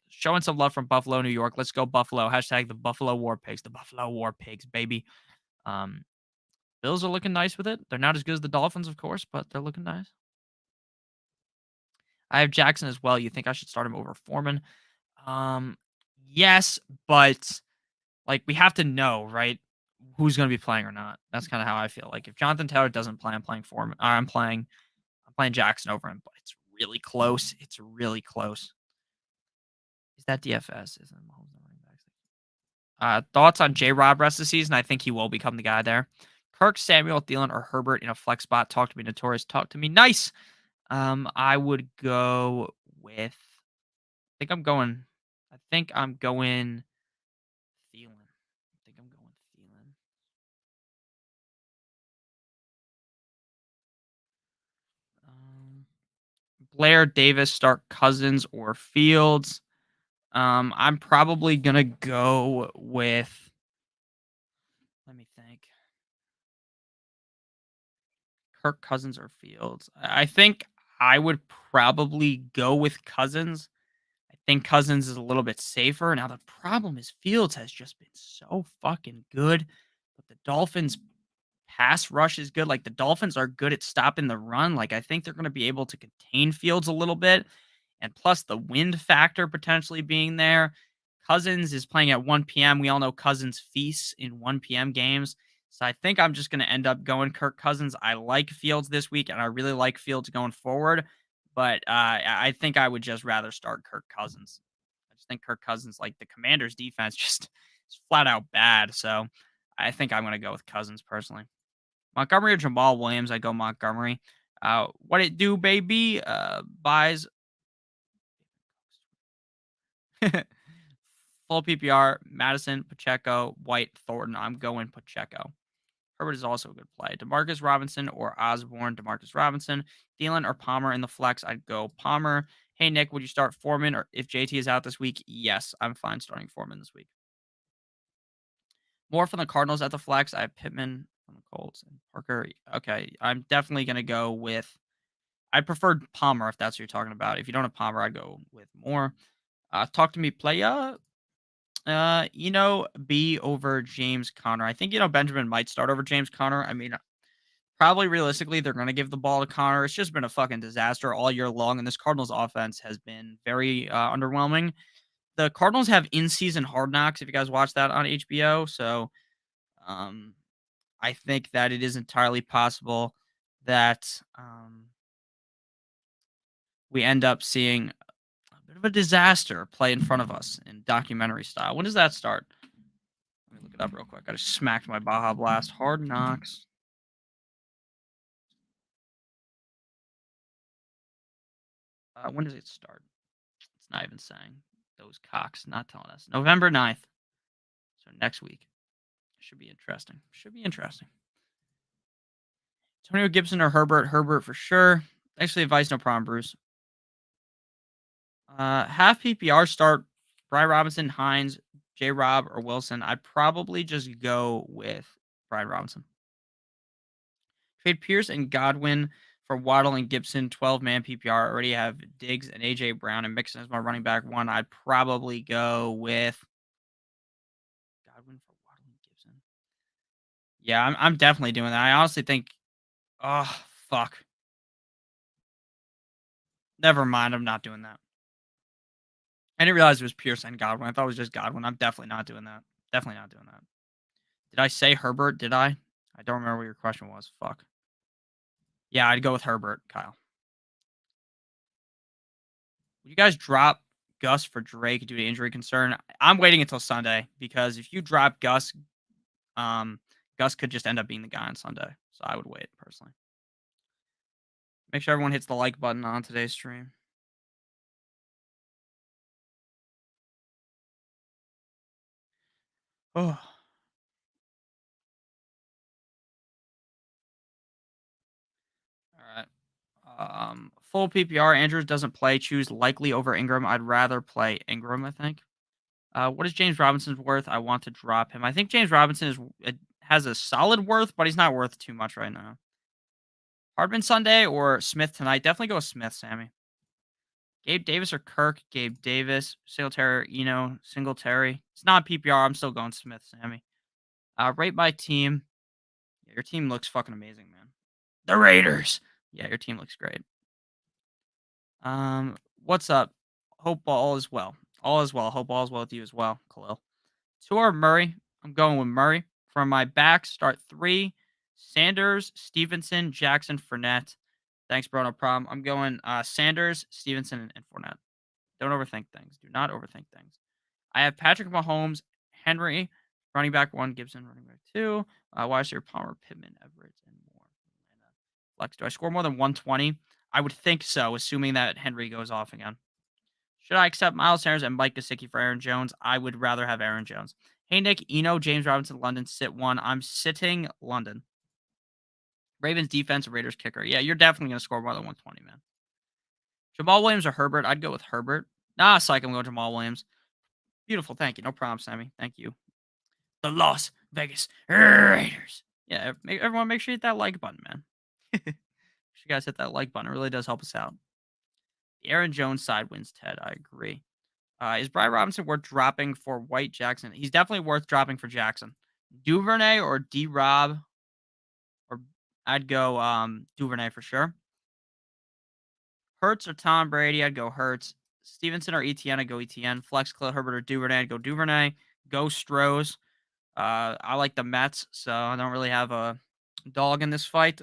Showing some love from Buffalo, New York. Let's go Buffalo. Hashtag the Buffalo War Pigs. The Buffalo War Pigs, baby. Um, Bills are looking nice with it. They're not as good as the Dolphins, of course, but they're looking nice. I have Jackson as well. You think I should start him over Foreman? Um, yes, but like we have to know, right? Who's going to be playing or not. That's kind of how I feel. Like if Jonathan Taylor doesn't play, I'm playing Foreman. I'm playing Jackson over him, but it's really close. It's really close. Is that DFS? Isn't Mahomes the running backs? Thoughts on J. Rob rest of the season? I think he will become the guy there. Kirk, Samuel, Thielen, or Herbert in a flex spot. Talk to me, Notorious. Talk to me, nice. I would go with. I think I'm going Thielen. I think I'm going Thielen. Um, Blair, Davis, start Cousins or Fields. I'm probably gonna go with. Let me think. Kirk Cousins or Fields. I think I would probably go with Cousins. I think Cousins is a little bit safer. Now the problem is Fields has just been so fucking good, but the Dolphins pass rush is good. Like the Dolphins are good at stopping the run. Like I think they're going to be able to contain Fields a little bit. And plus the wind factor potentially being there. Cousins is playing at 1 p.m. We all know Cousins feasts in 1 p.m. games. So I think I'm just going to end up going Kirk Cousins. I like Fields this week, and I really like Fields going forward. But I think I would just rather start Kirk Cousins. I just think Kirk Cousins, like the Commanders' defense, just is flat out bad. So I think I'm going to go with Cousins personally. Montgomery or Jamal Williams? I go Montgomery. What it do, baby? Buys full PPR. Madison, Pacheco, White, Thornton. I'm going Pacheco. Herbert is also a good play. Demarcus Robinson or Osborne. Demarcus Robinson. Thielen or Palmer in the flex. I'd go Palmer. Hey, Nick, would you start Foreman or if JT is out this week? Yes, I'm fine starting Foreman this week. More from the Cardinals at the flex. I have Pittman from the Colts and Parker. Okay, I'm definitely going to go with. I preferred Palmer if that's what you're talking about. If you don't have Palmer, I'd go with Moore. Talk to me, playa. B over James Conner. I think Benjamin might start over James Conner. I mean, probably realistically, they're going to give the ball to Conner. It's just been a fucking disaster all year long, and this Cardinals offense has been very underwhelming. The Cardinals have in-season Hard Knocks. If you guys watch that on HBO, so um, I think that it is entirely possible that we end up seeing a bit of a disaster play in front of us in documentary style. When does that start? Let me look it up real quick. I just smacked my Baja Blast. Hard Knocks. When does it start? It's not even saying. Those cocks not telling us. November 9th. So next week. Should be interesting. Should be interesting. Antonio Gibson or Herbert? Herbert for sure. Thanks for the advice. No problem, Bruce. Half PPR start Brian Robinson, Hines, J. Rob, or Wilson. I'd probably just go with Brian Robinson. Trade Pierce and Godwin for Waddle and Gibson. 12-man PPR. Already have Diggs and A.J. Brown and Mixon as my running back one. I'd probably go with Godwin for Waddle and Gibson. Yeah, I'm definitely doing that. I honestly think. Oh fuck. Never mind. I'm not doing that. I didn't realize it was Pierce and Godwin. I thought it was just Godwin. I'm definitely not doing that. Definitely not doing that. Did I say Herbert? Did I? I don't remember what your question was. Fuck. Yeah, I'd go with Herbert, Kyle. Would you guys drop Gus for Drake due to injury concern? I'm waiting until Sunday because if you drop Gus, Gus could just end up being the guy on Sunday. So I would wait personally. Make sure everyone hits the like button on today's stream. Oh. All right. Full PPR. Andrews doesn't play. Choose likely over Ingram. I'd rather play Ingram, I think. What is James Robinson's worth? I want to drop him. I think James Robinson has a solid worth, but he's not worth too much right now. Hardman Sunday or Smith tonight? Definitely go with Smith, Sammy. Gabe Davis or Kirk? Gabe Davis. Singletary. It's not PPR. I'm still going Smith, Sammy. Rate my team. Yeah, your team looks fucking amazing, man. The Raiders. Yeah, your team looks great. What's up? Hope all is well. All is well. Hope all is well with you as well, Khalil. Or Murray. I'm going with Murray. From my back, start 3. Sanders, Stevenson, Jackson, Fournette. Thanks, bro. No problem. I'm going Sanders, Stevenson, and Fournette. Don't overthink things. Do not overthink things. I have Patrick Mahomes, Henry, running back 1, Gibson, running back 2, Weiser, Palmer, Pittman, Everett, and more. Flex. Do I score more than 120? I would think so, assuming that Henry goes off again. Should I accept Miles Sanders and Mike Gesicki for Aaron Jones? I would rather have Aaron Jones. Hey, Nick, James Robinson, London, sit 1. I'm sitting London. Ravens defense, Raiders kicker. Yeah, you're definitely going to score more than 120, man. Jamal Williams or Herbert? I'd go with Herbert. Nah, psych, I'm going Jamal Williams. Beautiful, thank you. No problem, Sammy. Thank you. The Las Vegas Raiders. Yeah, everyone make sure you hit that like button, man. Make sure you guys hit that like button. It really does help us out. The Aaron Jones side wins, Ted. I agree. Is Brian Robinson worth dropping for White Jackson? He's definitely worth dropping for Jackson. Duvernay or D-Rob? Or I'd go Duvernay for sure. Hurts or Tom Brady? I'd go Hurts. Stevenson or ETN? I'd go ETN. Flex, Khalil Herbert or Duvernay? I'd go Duvernay. Go Strohs. I like the Mets, so I don't really have a dog in this fight.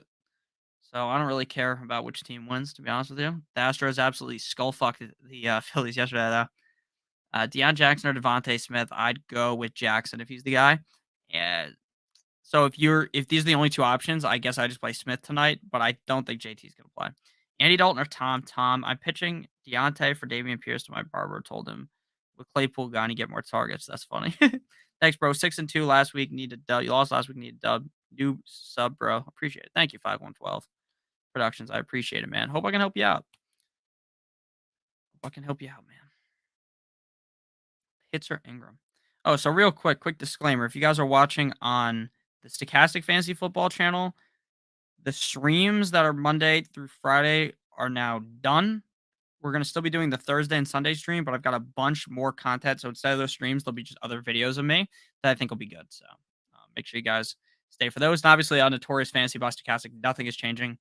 So I don't really care about which team wins, to be honest with you. The Astros absolutely skull-fucked the Phillies yesterday, though. Deion Jackson or Devontae Smith, I'd go with Jackson if he's the guy. And so if these are the only two options, I guess I just play Smith tonight, but I don't think JT's gonna play. Andy Dalton or Tom? I'm pitching Deontay for Dameon Pierce to my barber. Told him with Claypool gone, you get more targets. That's funny. Thanks, bro. 6-2 last week. Need a dub. You lost last week. Need a dub. New sub, bro. Appreciate it. Thank you, 5112 Productions. I appreciate it, man. Hope I can help you out. Hope I can help you out, man. Hits or Ingram. Oh, so real quick disclaimer. If you guys are watching on the Stokastic Fantasy Football channel, the streams that are Monday through Friday are now done. We're going to still be doing the Thursday and Sunday stream, but I've got a bunch more content. So instead of those streams, there'll be just other videos of me that I think will be good. So make sure you guys stay for those. And obviously, on Notorious Fantasy by Stokastic, nothing is changing.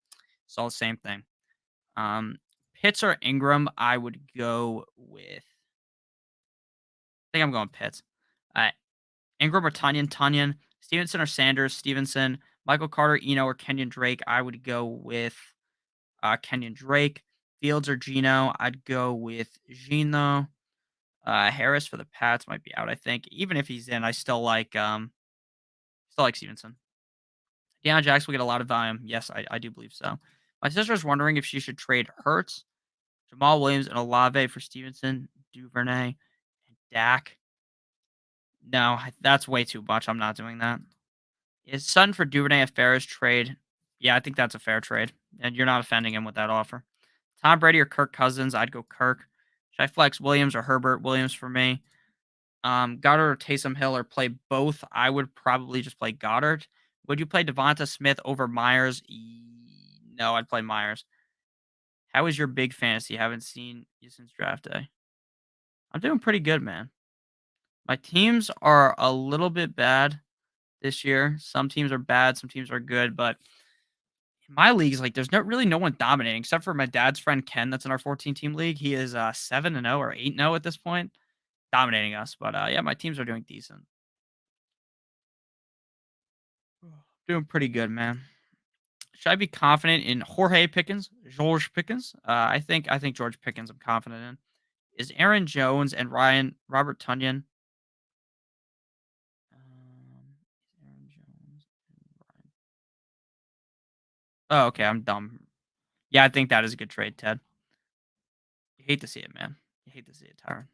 It's all the same thing. Pitts or Ingram, I would go with. I think I'm going Pitts. Ingram or Tunyon, Stevenson or Sanders, Stevenson, Michael Carter, Eno, or Kenyon Drake. I would go with Kenyon Drake. Fields or Geno, I'd go with Geno. Harris for the Pats might be out, I think. Even if he's in, I still like Stevenson. Deion Jackson will get a lot of volume. Yes, I do believe so. My sister's wondering if she should trade Hurts, Jamal Williams, and Olave for Stevenson, Duvernay, and Dak. No, that's way too much. I'm not doing that. Is Sutton for Duvernay a fairest trade? Yeah, I think that's a fair trade. And you're not offending him with that offer. Tom Brady or Kirk Cousins? I'd go Kirk. Should I flex Williams or Herbert? Williams for me. Goddard or Taysom Hill or play both? I would probably just play Goddard. Would you play Devonta Smith over Myers? No, I'd play Myers. How is your big fantasy? Haven't seen you since draft day. I'm doing pretty good, man. My teams are a little bit bad this year. Some teams are bad, some teams are good, but in my leagues, like there's no one dominating except for my dad's friend Ken that's in our 14-team league. He is 7-0 or 8-0 at this point, dominating us. But yeah, my teams are doing decent. Doing pretty good, man. Should I be confident in Jorge Pickens? George Pickens? I think George Pickens I'm confident in. Is Aaron Jones and Robert Tunyon? Aaron Jones and Ryan. Oh, okay, I'm dumb. Yeah, I think that is a good trade, Ted. You hate to see it, man. You hate to see it, Tyron.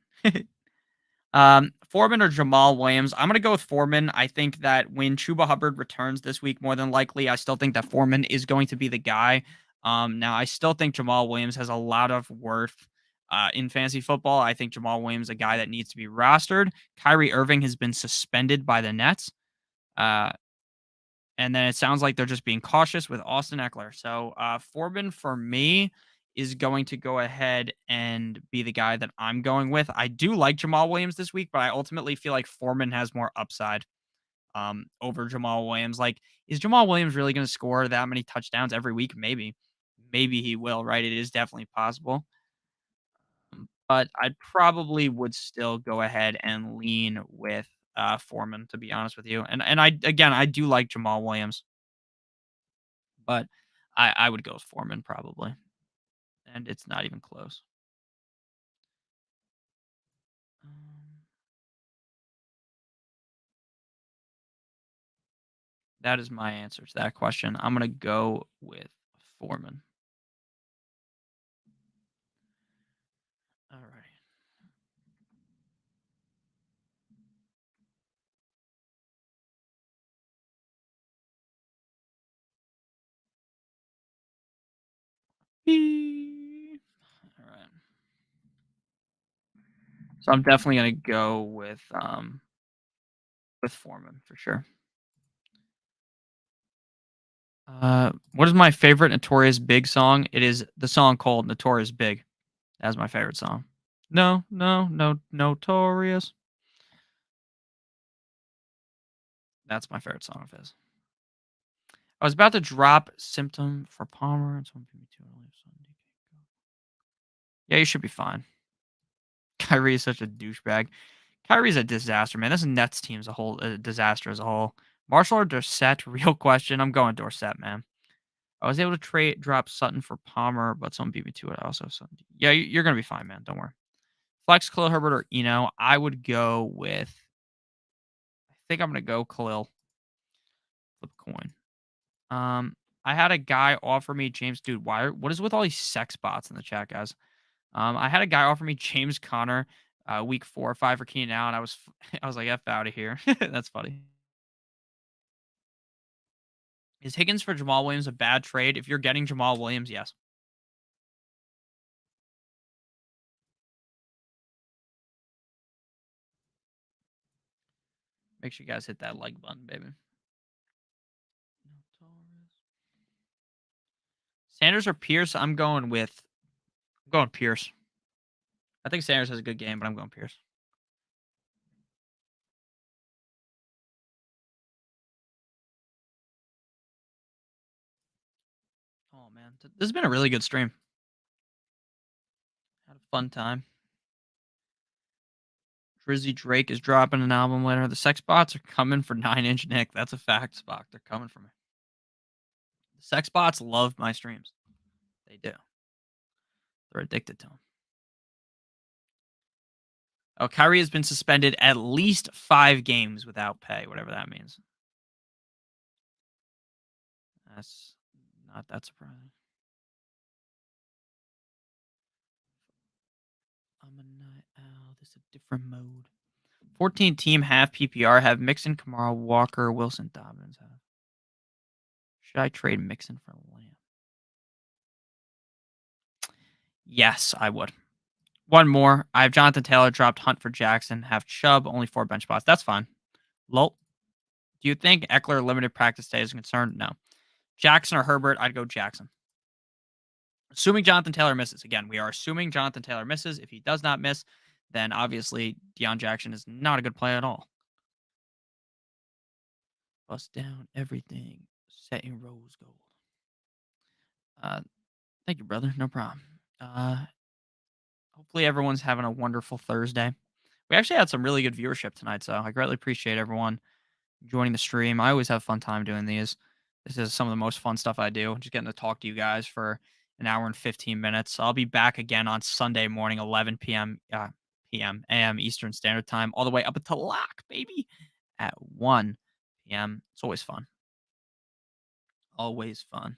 Foreman or Jamal Williams? I'm gonna go with Foreman. I think that when Chuba Hubbard returns this week, more than likely, I still think that Foreman is going to be the guy. Now I still think Jamal Williams has a lot of worth in fantasy football. I think Jamal Williams is a guy that needs to be rostered. Kyrie Irving has been suspended by the Nets. And then it sounds like they're just being cautious with Austin Eckler. So Foreman for me is going to go ahead and be the guy that I'm going with. I do like Jamal Williams this week, but I ultimately feel like Foreman has more upside over Jamal Williams. Like, is Jamal Williams really going to score that many touchdowns every week? Maybe. Maybe he will, right? It is definitely possible. But I probably would still go ahead and lean with Foreman, to be honest with you. And I do like Jamal Williams, but I would go with Foreman probably, and it's not even close. That is my answer to that question. I'm gonna go with Foreman. All right. All right. So I'm definitely gonna go with Foreman for sure. What is my favorite Notorious Big song? It is the song called Notorious Big. That's my favorite song. No, Notorious. That's my favorite song of his. I was about to drop Symptom for Palmer. And someone put me too early. Yeah, you should be fine. Kyrie is such a douchebag. Kyrie's a disaster, man. This Nets team is a disaster as a whole. Marshall or Dorsett? Real question. I'm going Dorsett, man. I was able to drop Sutton for Palmer, but someone beat me to it. I also have Sutton. Yeah, you're gonna be fine, man. Don't worry. Flex Khalil Herbert or Eno. I would go with. I think I'm gonna go Khalil. Flip a coin. I had a guy offer me James. Dude, what is with all these sex bots in the chat, guys? I had a guy offer me James Conner week 4 or 5 for Keenan Allen. I was like, F out of here. That's funny. Is Higgins for Jamal Williams a bad trade? If you're getting Jamal Williams, yes. Make sure you guys hit that like button, baby. Sanders or Pierce? I'm going Pierce. I think Sanders has a good game, but I'm going Pierce. Oh man, this has been a really good stream. Had a fun time. Drizzy Drake is dropping an album later. The sex bots are coming for 9-inch Nick. That's a fact, Spock. They're coming for me. The sex bots love my streams. They do. They're addicted to them. Oh, Kyrie has been suspended at least 5 games without pay, whatever that means. That's not that surprising. I'm a night owl. This is a different mode. 14 team half PPR have Mixon, Kamara, Walker, Wilson, Dobbins. Should I trade Mixon for Lamb? Yes, I would. One more. I have Jonathan Taylor dropped Hunt for Jackson. Have Chubb, only 4 bench spots. That's fine. Lol. Do you think Eckler limited practice day is a concern? No. Jackson or Herbert? I'd go Jackson. Assuming Jonathan Taylor misses. Again, we are assuming Jonathan Taylor misses. If he does not miss, then obviously Deion Jackson is not a good play at all. Bust down everything. Setting rose gold. Thank you, brother. No problem. Hopefully everyone's having a wonderful Thursday. We actually had some really good viewership tonight, so I greatly appreciate everyone joining the stream. I always have fun time doing these. This is some of the most fun stuff I do. Just getting to talk to you guys for an hour and 15 minutes. I'll be back again on Sunday morning, 11 p.m. a.m. Eastern Standard Time, all the way up until lock, baby, at 1 p.m. It's always fun. Always fun.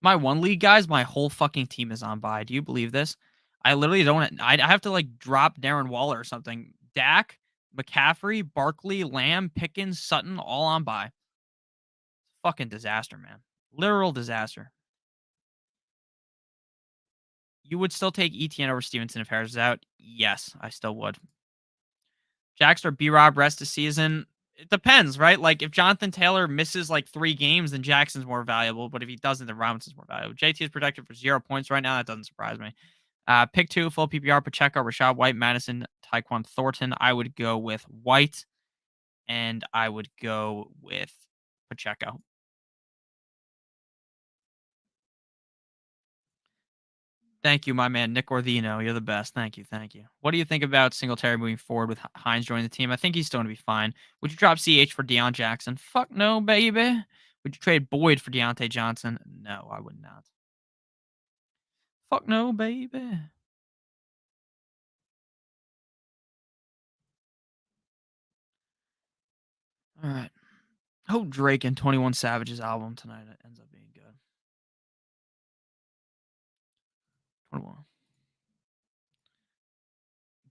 My one league, guys, my whole fucking team is on bye. Do you believe this? I literally don't. I have to like drop Darren Waller or something. Dak, McCaffrey, Barkley, Lamb, Pickens, Sutton, all on bye. Fucking disaster, man. Literal disaster. You would still take ETN over Stevenson if Harris is out? Yes, I still would. Jax or B-Rob rest of season? It depends, right? Like, if Jonathan Taylor misses, like, 3 games, then Jackson's more valuable. But if he doesn't, then Robinson's more valuable. JT is protected for 0 points right now. That doesn't surprise me. Pick 2, full PPR, Pacheco, Rashad White, Madison, Tyquan Thornton. I would go with White, and I would go with Pacheco. Thank you, my man, Nick Orthino. You're the best. Thank you. Thank you. What do you think about Singletary moving forward with Hines joining the team? I think he's still going to be fine. Would you drop CH for Deion Jackson? Fuck no, baby. Would you trade Boyd for Deontay Johnson? No, I would not. Fuck no, baby. All right. Hope Drake and 21 Savage's album tonight ends up being good. 21.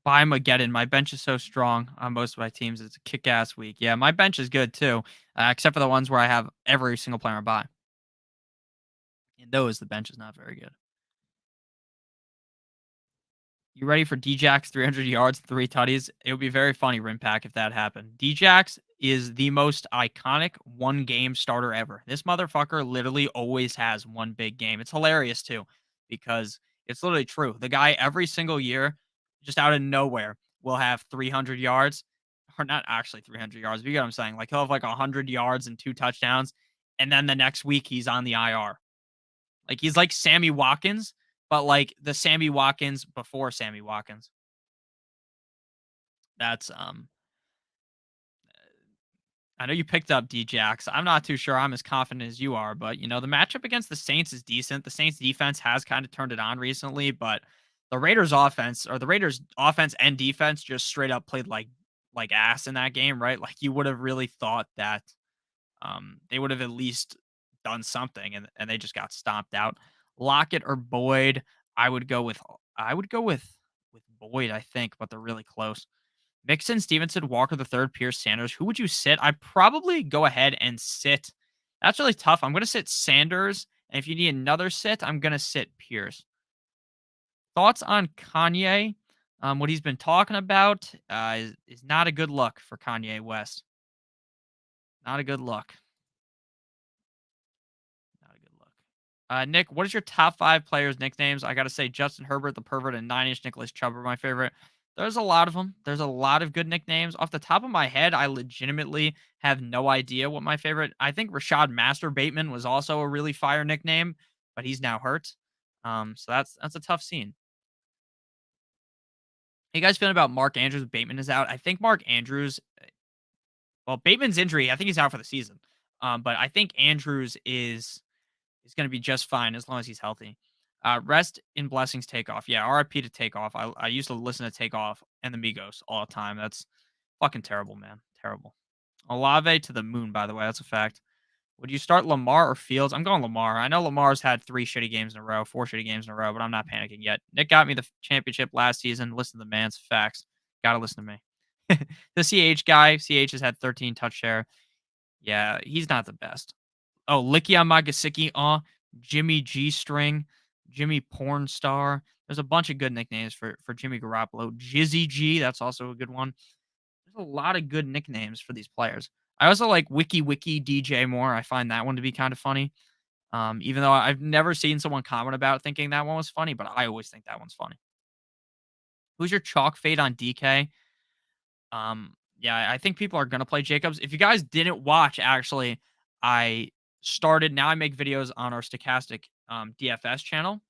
Buy Mageddon. My bench is so strong on most of my teams. It's a kick-ass week. Yeah, my bench is good too, except for the ones where I have every single player on buy. In those, the bench is not very good. You ready for Djax 300 yards, 3 tutties? It would be very funny, Rimpack, if that happened. Djax is the most iconic one-game starter ever. This motherfucker literally always has one big game. It's hilarious, too, because it's literally true. The guy, every single year, just out of nowhere, will have 300 yards. Or not actually 300 yards, but you get what I'm saying. Like, he'll have like 100 yards and 2 touchdowns, and then the next week, he's on the IR. Like, he's like Sammy Watkins, but like the Sammy Watkins before Sammy Watkins. That's I know you picked up Djax. I'm not too sure I'm as confident as you are, but you know, the matchup against the Saints is decent. The Saints defense has kind of turned it on recently, but the Raiders offense and defense just straight up played like ass in that game, right? Like, you would have really thought that they would have at least done something, and they just got stomped out. Lockett or Boyd, I would go with with Boyd, I think, but they're really close. Mixon, Stevenson, Walker the third, Pierce, Sanders. Who would you sit? I'd probably go ahead and sit. That's really tough. I'm going to sit Sanders. And if you need another sit, I'm going to sit Pierce. Thoughts on Kanye? What he's been talking about is not a good look for Kanye West. Not a good look. Not a good look. Nick, what is your top 5 players' nicknames? I got to say, Justin Herbert, the pervert, and 9-inch Nicholas Chubb are my favorite. There's a lot of them. There's a lot of good nicknames. Off the top of my head, I legitimately have no idea what my favorite. I think Rashad Master Bateman was also a really fire nickname, but he's now hurt. So that's a tough scene. How you guys feeling about Mark Andrews? Bateman is out. I think Mark Andrews. Well, Bateman's injury. I think he's out for the season. But I think Andrews is going to be just fine as long as he's healthy. Rest in blessings, Takeoff. Yeah, RIP to Takeoff. I used to listen to Takeoff and the Migos all the time. That's fucking terrible, man. Terrible. Olave to the moon, by the way. That's a fact. Would you start Lamar or Fields? I'm going Lamar. I know Lamar's had 3 shitty games in a row, 4 shitty games in a row, but I'm not panicking yet. Nick got me the championship last season. Listen to the man's facts. Gotta listen to me. The CH guy, CH has had 13 touch share. Yeah, he's not the best. Oh, Likia Magasicki, Jimmy G String, Jimmy Porn Star. There's a bunch of good nicknames for Jimmy Garoppolo. Jizzy G, that's also a good one. There's a lot of good nicknames for these players. I also like Wiki DJ Moore. I find that one to be kind of funny. Even though I've never seen someone comment about thinking that one was funny, but I always think that one's funny. Who's your chalk fade on DK? Yeah, I think people are gonna play Jacobs. If you guys didn't watch, actually, I started. Now I make videos on our Stokastic DFS channel.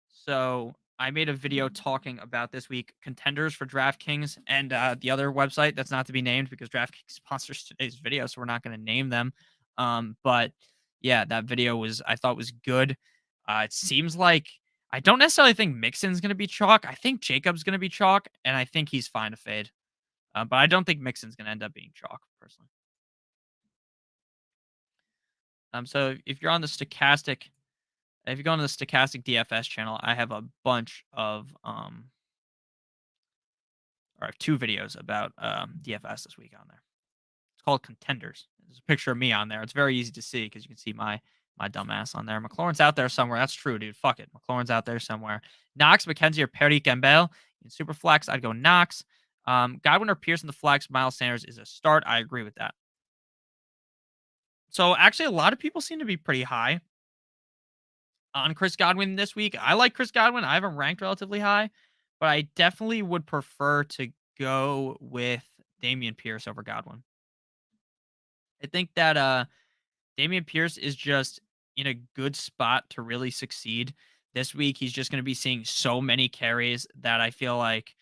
So I made a video talking about this week contenders for DraftKings and the other website that's not to be named because DraftKings sponsors today's video, so we're not going to name them. But yeah, that video I thought was good. It seems like I don't necessarily think Mixon's going to be chalk. I think Jacob's going to be chalk, and I think he's fine to fade. But I don't think Mixon's going to end up being chalk personally. So if you're on the Stokastic, if you go on the Stokastic DFS channel, I have a bunch of or I have 2 videos about DFS this week on there. It's called Contenders. There's a picture of me on there. It's very easy to see because you can see my dumb ass on there. McLaurin's out there somewhere. That's true, dude. Fuck it. McLaurin's out there somewhere. Knox, McKenzie, or Perry Campbell. In Superflex, I'd go Knox. Godwin or Pierce in the flex. Miles Sanders is a start. I agree with that. So actually, a lot of people seem to be pretty high on Chris Godwin this week. I like Chris Godwin. I have him ranked relatively high, but I definitely would prefer to go with Damian Pierce over Godwin. I think that Damian Pierce is just in a good spot to really succeed. This week, he's just going to be seeing so many carries that I feel like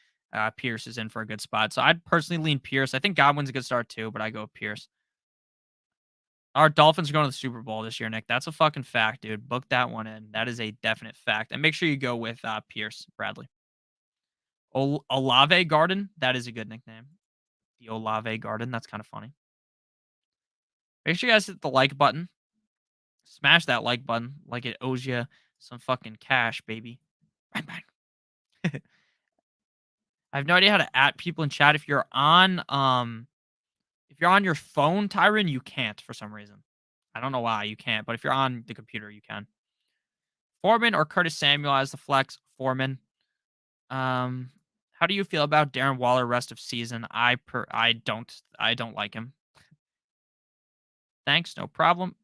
Pierce is in for a good spot. So I'd personally lean Pierce. I think Godwin's a good start too, but I go with Pierce. Our Dolphins are going to the Super Bowl this year, Nick. That's a fucking fact, dude. Book that one in. That is a definite fact. And make sure you go with Pierce Bradley. Olave Garden. That is a good nickname. The Olave Garden. That's kind of funny. Make sure you guys hit the like button. Smash that like button like it owes you some fucking cash, baby. Bang, bang. I have no idea how to at people in chat. If you're on your phone, Tyron, you can't for some reason. I don't know why you can't, but if you're on the computer, you can. Foreman or Curtis Samuel as the flex? Foreman. How do you feel about Darren Waller rest of season? I don't like him. Thanks, no problem.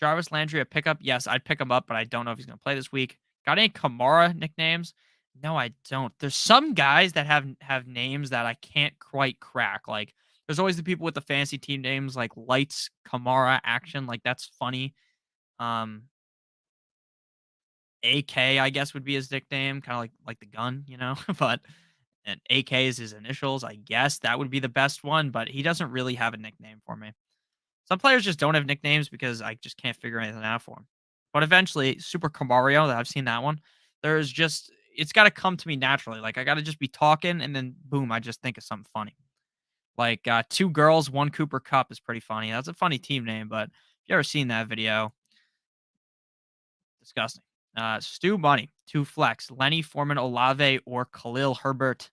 Jarvis Landry a pickup? Yes, I'd pick him up, but I don't know if he's going to play this week. Got any Kamara nicknames? No, I don't. There's some guys that have names that I can't quite crack. Like, there's always the people with the fantasy team names like Lights, Kamara, Action. Like, that's funny. AK, I guess, would be his nickname, kind of like the gun, you know. But and AK is his initials. I guess that would be the best one, but he doesn't really have a nickname for me. Some players just don't have nicknames because I just can't figure anything out for them. But eventually, Super Camario, that I've seen that one. It's got to come to me naturally. Like I got to just be talking, and then boom, I just think of something funny. Like 2 girls, 1 Cooper Cup is pretty funny. That's a funny team name, but if you ever seen that video, disgusting. Stu Money, two flex, Lenny Foreman, Olave, or Khalil Herbert.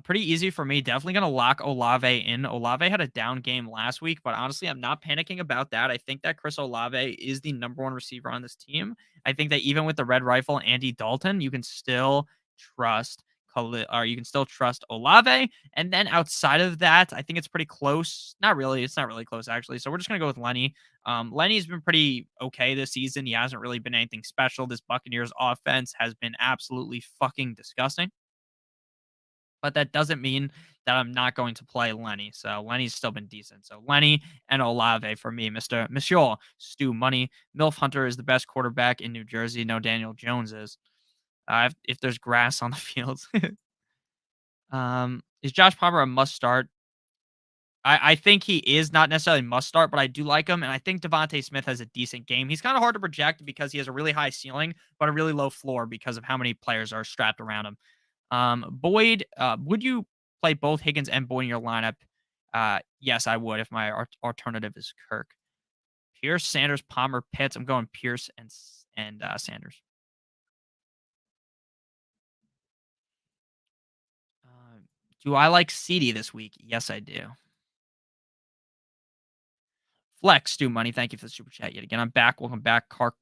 Pretty easy for me. Definitely going to lock Olave in. Olave had a down game last week, but honestly, I'm not panicking about that. I think that Chris Olave is the number one receiver on this team. I think that even with the red rifle, Andy Dalton, you can still trust Khalil, or you can still trust Olave. And then outside of that, I think it's pretty close. Not really. It's not really close, actually. So we're just going to go with Lenny. Lenny's been pretty okay this season. He hasn't really been anything special. This Buccaneers offense has been absolutely fucking disgusting. But that doesn't mean that I'm not going to play Lenny. So Lenny's still been decent. So Lenny and Olave for me, Monsieur Stu Money. Milf Hunter is the best quarterback in New Jersey. No, Daniel Jones is. If there's grass on the fields. Is Josh Palmer a must start? I think he is not necessarily must start, but I do like him, and I think Devontae Smith has a decent game. He's kind of hard to project because he has a really high ceiling, but a really low floor because of how many players are strapped around him. Boyd, would you play both Higgins and Boyd in your lineup? Yes, I would if my alternative is Kirk. Pierce, Sanders, Palmer, Pitts. I'm going Pierce and Sanders. Uh, do I like CD this week? Yes, I do. Flex, do money. Thank you for the super chat yet again. I'm back. Welcome back. Carcast.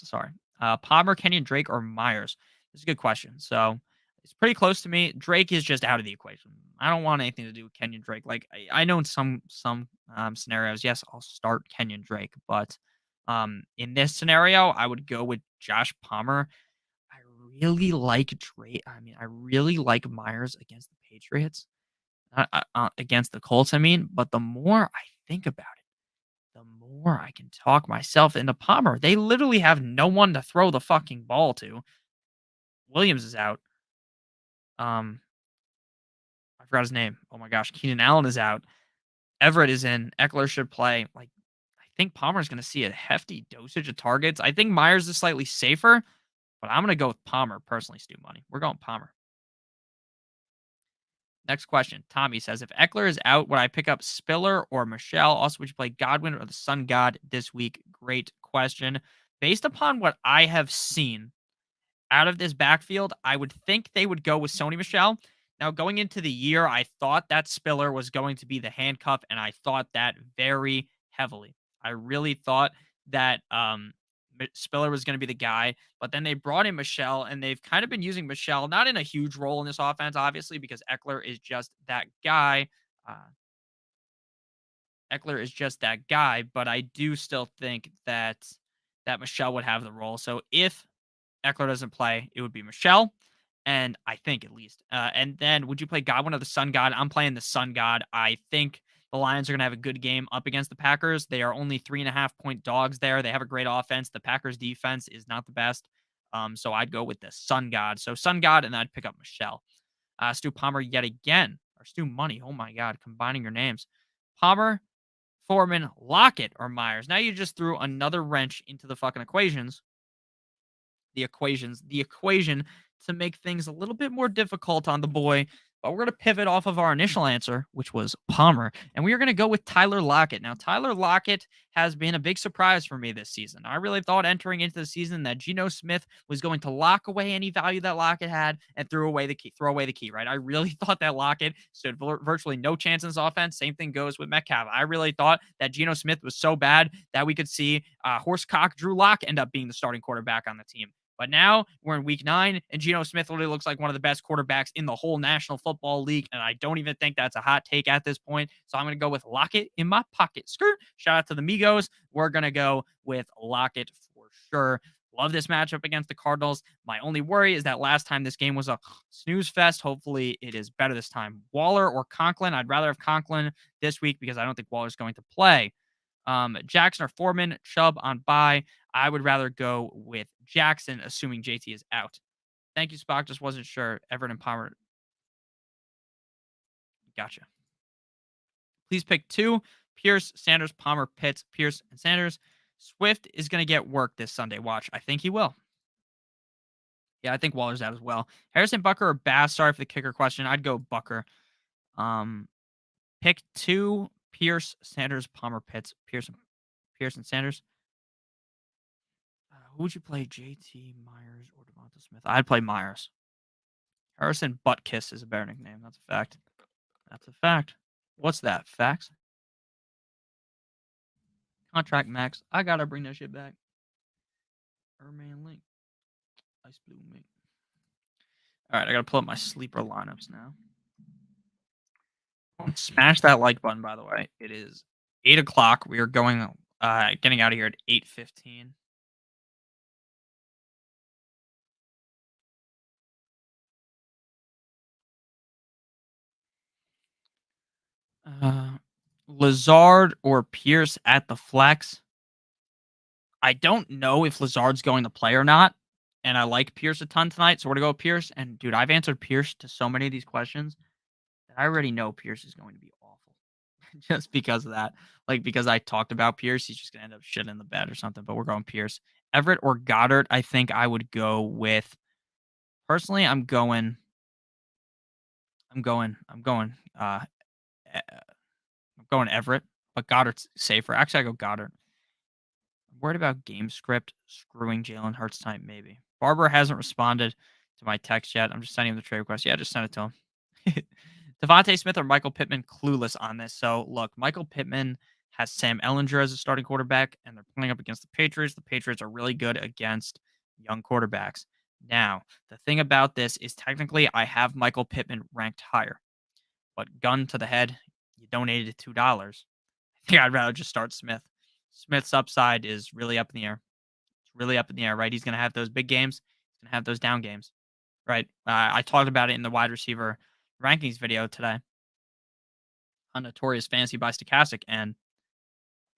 Sorry. Palmer, Kenyon Drake, or Myers? This is a good question. So it's pretty close to me. Drake is just out of the equation. I don't want anything to do with Kenyon Drake. Like I know in some scenarios, yes, I'll start Kenyon Drake, but in this scenario, I would go with Josh Palmer. I really like Drake. I mean, I really like Myers against the Patriots. Against the Colts, I mean, but the more I think about it, the more I can talk myself into Palmer. They literally have no one to throw the fucking ball to. Williams is out. I forgot his name. Oh my gosh, Keenan Allen is out. Everett is in. Eckler should play. Like, I think Palmer's going to see a hefty dosage of targets. I think Myers is slightly safer, but I'm going to go with Palmer personally, Stu Money. We're going Palmer. Next question. Tommy says, if Eckler is out, would I pick up Spiller or Michelle? Also, would you play Godwin or the Sun God this week? Great question. Based upon what I have seen out of this backfield, I would think they would go with Sony Michelle. Now, going into the year, I thought that Spiller was going to be the handcuff, and I thought that very heavily. I really thought that Spiller was going to be the guy, but then they brought in Michelle, and they've kind of been using Michelle, not in a huge role in this offense, obviously, because Eckler is just that guy. But I do still think that Michelle would have the role. So if Eckler doesn't play, it would be Michelle, and I think at least. And then would you play Godwin or the Sun God? I'm playing the Sun God. I think the Lions are going to have a good game up against the Packers. They are only 3.5-point dogs there. They have a great offense. The Packers defense is not the best. So I'd go with the Sun God. So Sun God, and then I'd pick up Michelle. Stu Palmer yet again, or Stu Money. Oh my God, combining your names. Palmer, Foreman, Lockett, or Myers. Now you just threw another wrench into the fucking equations. The equation to make things a little bit more difficult on the boy. But we're going to pivot off of our initial answer, which was Palmer, and we are going to go with Tyler Lockett. Now, Tyler Lockett has been a big surprise for me this season. I really thought entering into the season that Geno Smith was going to lock away any value that Lockett had and throw away the key, right? I really thought that Lockett stood virtually no chance in this offense. Same thing goes with Metcalf. I really thought that Geno Smith was so bad that we could see horsecock Drew Lock end up being the starting quarterback on the team. But now we're in week 9, and Geno Smith literally looks like one of the best quarterbacks in the whole National Football League. And I don't even think that's a hot take at this point. So I'm going to go with Lockett in my pocket. Skirt. Shout out to the Migos. We're going to go with Lockett for sure. Love this matchup against the Cardinals. My only worry is that last time this game was a snooze fest. Hopefully it is better this time. Waller or Conklin? I'd rather have Conklin this week because I don't think Waller's going to play. Jackson or Foreman, Chubb on bye. I would rather go with Jackson, assuming JT is out. Thank you, Spock. Just wasn't sure. Everett and Palmer. Gotcha. Please pick 2. Pierce, Sanders, Palmer, Pitts, Pierce, and Sanders. Swift is going to get work this Sunday. Watch. I think he will. Yeah, I think Waller's out as well. Harrison, Bucker, or Bass? Sorry for the kicker question. I'd go Bucker. Pick 2. Pierce, Sanders, Palmer, Pitts, Pierce, and Sanders. Who would you play, JT Myers or Devonta Smith? I'd play Myers. Harrison Buttkiss is a better nickname. That's a fact. That's a fact. What's that? Facts? Contract max. I gotta bring that shit back. Erman Link. Ice Blue Mink. Alright, I gotta pull up my sleeper lineups now. Smash that like button, by the way. It is 8 o'clock. We are getting out of here at 8:15. Lazard or Pierce at the flex. I don't know if Lazard's going to play or not, and I like Pierce a ton tonight, so we're gonna go with Pierce. And dude, I've answered Pierce to so many of these questions that I already know Pierce is going to be awful, just because of that. Like because I talked about Pierce, he's just gonna end up shit in the bed or something. But we're going Pierce, Everett or Goddard. I think I would go with. Personally, I'm going. I'm going. I'm going. Eh, I'm going Everett, but Goddard's safer. Actually, I go Goddard. I'm worried about game script screwing Jalen Hurts tonight, maybe. Barber hasn't responded to my text yet. I'm just sending him the trade request. Yeah, just send it to him. Devontae Smith or Michael Pittman, clueless on this. So, look, Michael Pittman has Sam Ellinger as a starting quarterback, and they're playing up against the Patriots. The Patriots are really good against young quarterbacks. Now, the thing about this is technically I have Michael Pittman ranked higher, but gun to the head, you donated $2. I think I'd rather just start Smith. Smith's upside is really up in the air. It's really up in the air, right? He's going to have those big games. He's going to have those down games, right? I talked about it in the wide receiver rankings video today on Notorious Fantasy by Stokastic, and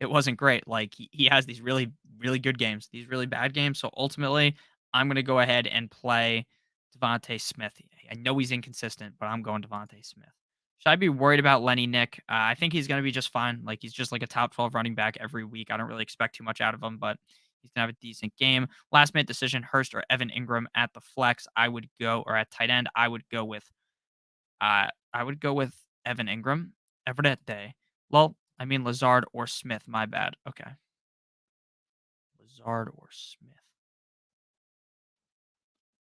it wasn't great. Like he has these really, really good games, these really bad games. So ultimately, I'm going to go ahead and play Devontae Smith. I know he's inconsistent, but I'm going Devontae Smith. Should I be worried about Lenny Nick? I think he's going to be just fine. Like he's just like a top 12 running back every week. I don't really expect too much out of him, but he's going to have a decent game. Last minute decision: Hurst or Evan Ingram at the flex. I would go, or at tight end, I would go with Evan Ingram. Everett Day. Well, I mean Lazard or Smith. My bad. Okay. Lazard or Smith.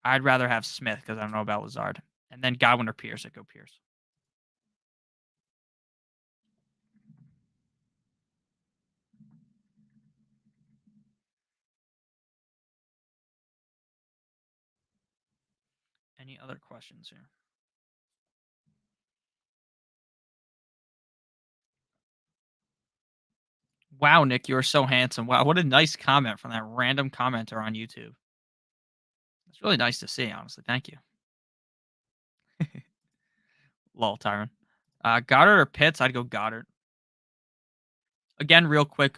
I'd rather have Smith because I don't know about Lazard. And then Godwin or Pierce. I'd go Pierce. Any other questions here? Wow, Nick, you are so handsome. Wow, what a nice comment from that random commenter on YouTube. It's really nice to see, honestly. Thank you. Lol, Tyron. Goddard or Pitts? I'd go Goddard. Again, real quick,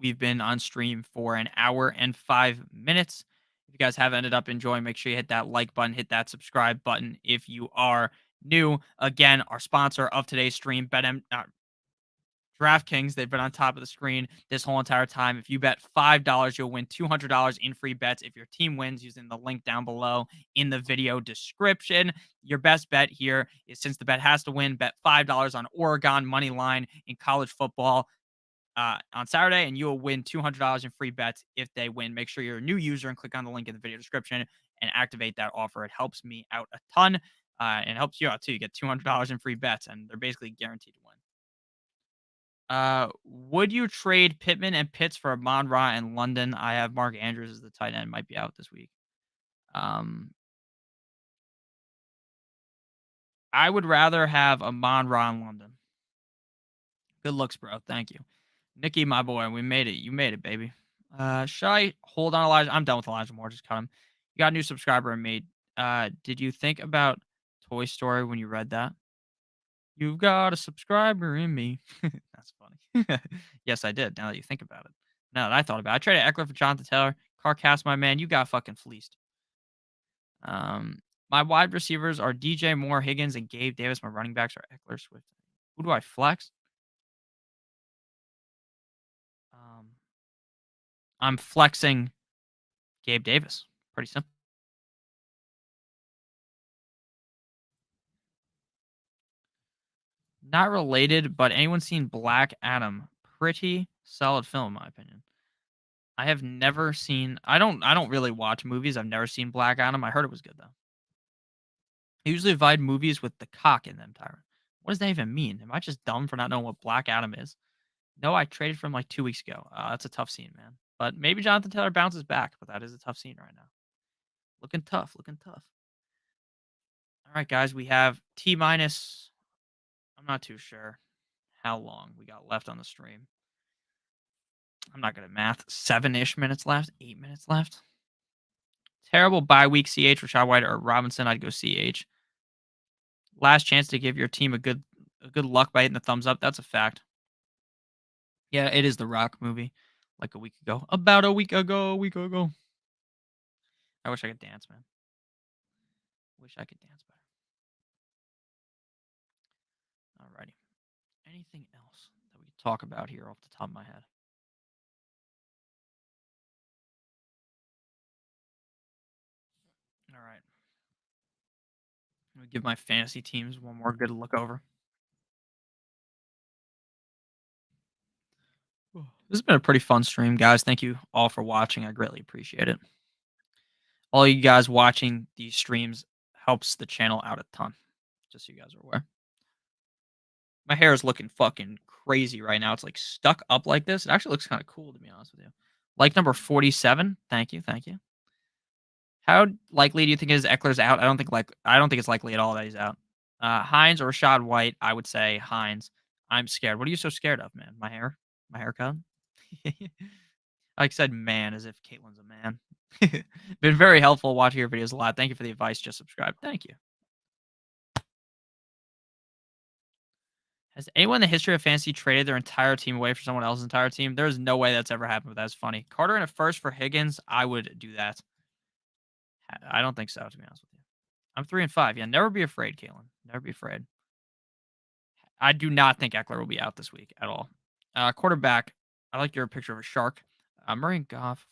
we've been on stream for an hour and 5 minutes. If you guys have ended up enjoying, make sure you hit that like button, hit that subscribe button if you are new. Again, our sponsor of today's stream, DraftKings, they've been on top of the screen this whole entire time. If you bet $5, you'll win $200 in free bets if your team wins using the link down below in the video description. Your best bet here is, since the bet has to win, bet $5 on Oregon money line in college football on Saturday, and you will win $200 in free bets if they win. Make sure you're a new user and click on the link in the video description and activate that offer. It helps me out a ton, and helps you out too. You get $200 in free bets, and they're basically guaranteed to win. Would you trade Pittman and Pitts for Amon Ra and London? I have Mark Andrews as the tight end, might be out this week. Um, I would rather have Amon Ra and London. Good looks, bro. Thank you. Nikki, my boy, we made it. You made it, baby. Should I hold on Elijah? I'm done with Elijah Moore. Just cut him. You got a new subscriber and made. Did you think about Toy Story when you read that? You've got a subscriber in me. That's funny. Yes, I did. Now that you think about it. Now that I thought about it. I traded Eckler for Jonathan Taylor. Carcast, my man. You got fucking fleeced. My wide receivers are DJ Moore, Higgins, and Gabe Davis. My running backs are Eckler, Swift. Who do I flex? I'm flexing Gabe Davis. Pretty simple. Not related, but anyone seen Black Adam? Pretty solid film, in my opinion. I have never seen. I don't really watch movies. I've never seen Black Adam. I heard it was good though. I usually avoid movies with the cock in them, Tyron. What does that even mean? Am I just dumb for not knowing what Black Adam is? No, I traded from like 2 weeks ago. That's a tough scene, man. But maybe Jonathan Taylor bounces back, but that is a tough scene right now. Looking tough, looking tough. All right, guys, we have T minus. I'm not too sure how long we got left on the stream. I'm not good at math. 7-ish minutes left, 8 minutes left. Terrible bye week CH, Rashad White or Robinson. I'd go CH. Last chance to give your team a good luck by hitting the thumbs up. That's a fact. Yeah, it is the Rock movie. Like a week ago. About a week ago. I wish I could dance, man. Wish I could dance better. Alrighty. Anything else that we could talk about here off the top of my head? All right. Let me give my fantasy teams one more good look over. This has been a pretty fun stream, guys. Thank you all for watching. I greatly appreciate it. All you guys watching these streams helps the channel out a ton. Just so you guys are aware. My hair is looking fucking crazy right now. It's like stuck up like this. It actually looks kind of cool, to be honest with you. Like number 47. Thank you. How likely do you think it is Eckler's out? I don't think it's likely at all that he's out. Hines or Rashad White, I would say Hines. I'm scared. What are you so scared of, man? My hair? My haircut? I said man as if Caitlin's a man. Been very helpful watching your videos a lot. Thank you for the advice. Just subscribe. Thank you. Has anyone in the history of fantasy traded their entire team away for someone else's entire team? There's no way that's ever happened, but that's funny. Carter in a first for Higgins, I would do that. I don't think so, to be honest with you. I'm 3-5. Yeah, never be afraid, Caitlin. Never be afraid. I do not think Eckler will be out this week at all. Quarterback, I like your picture of a shark. Murray and Goff.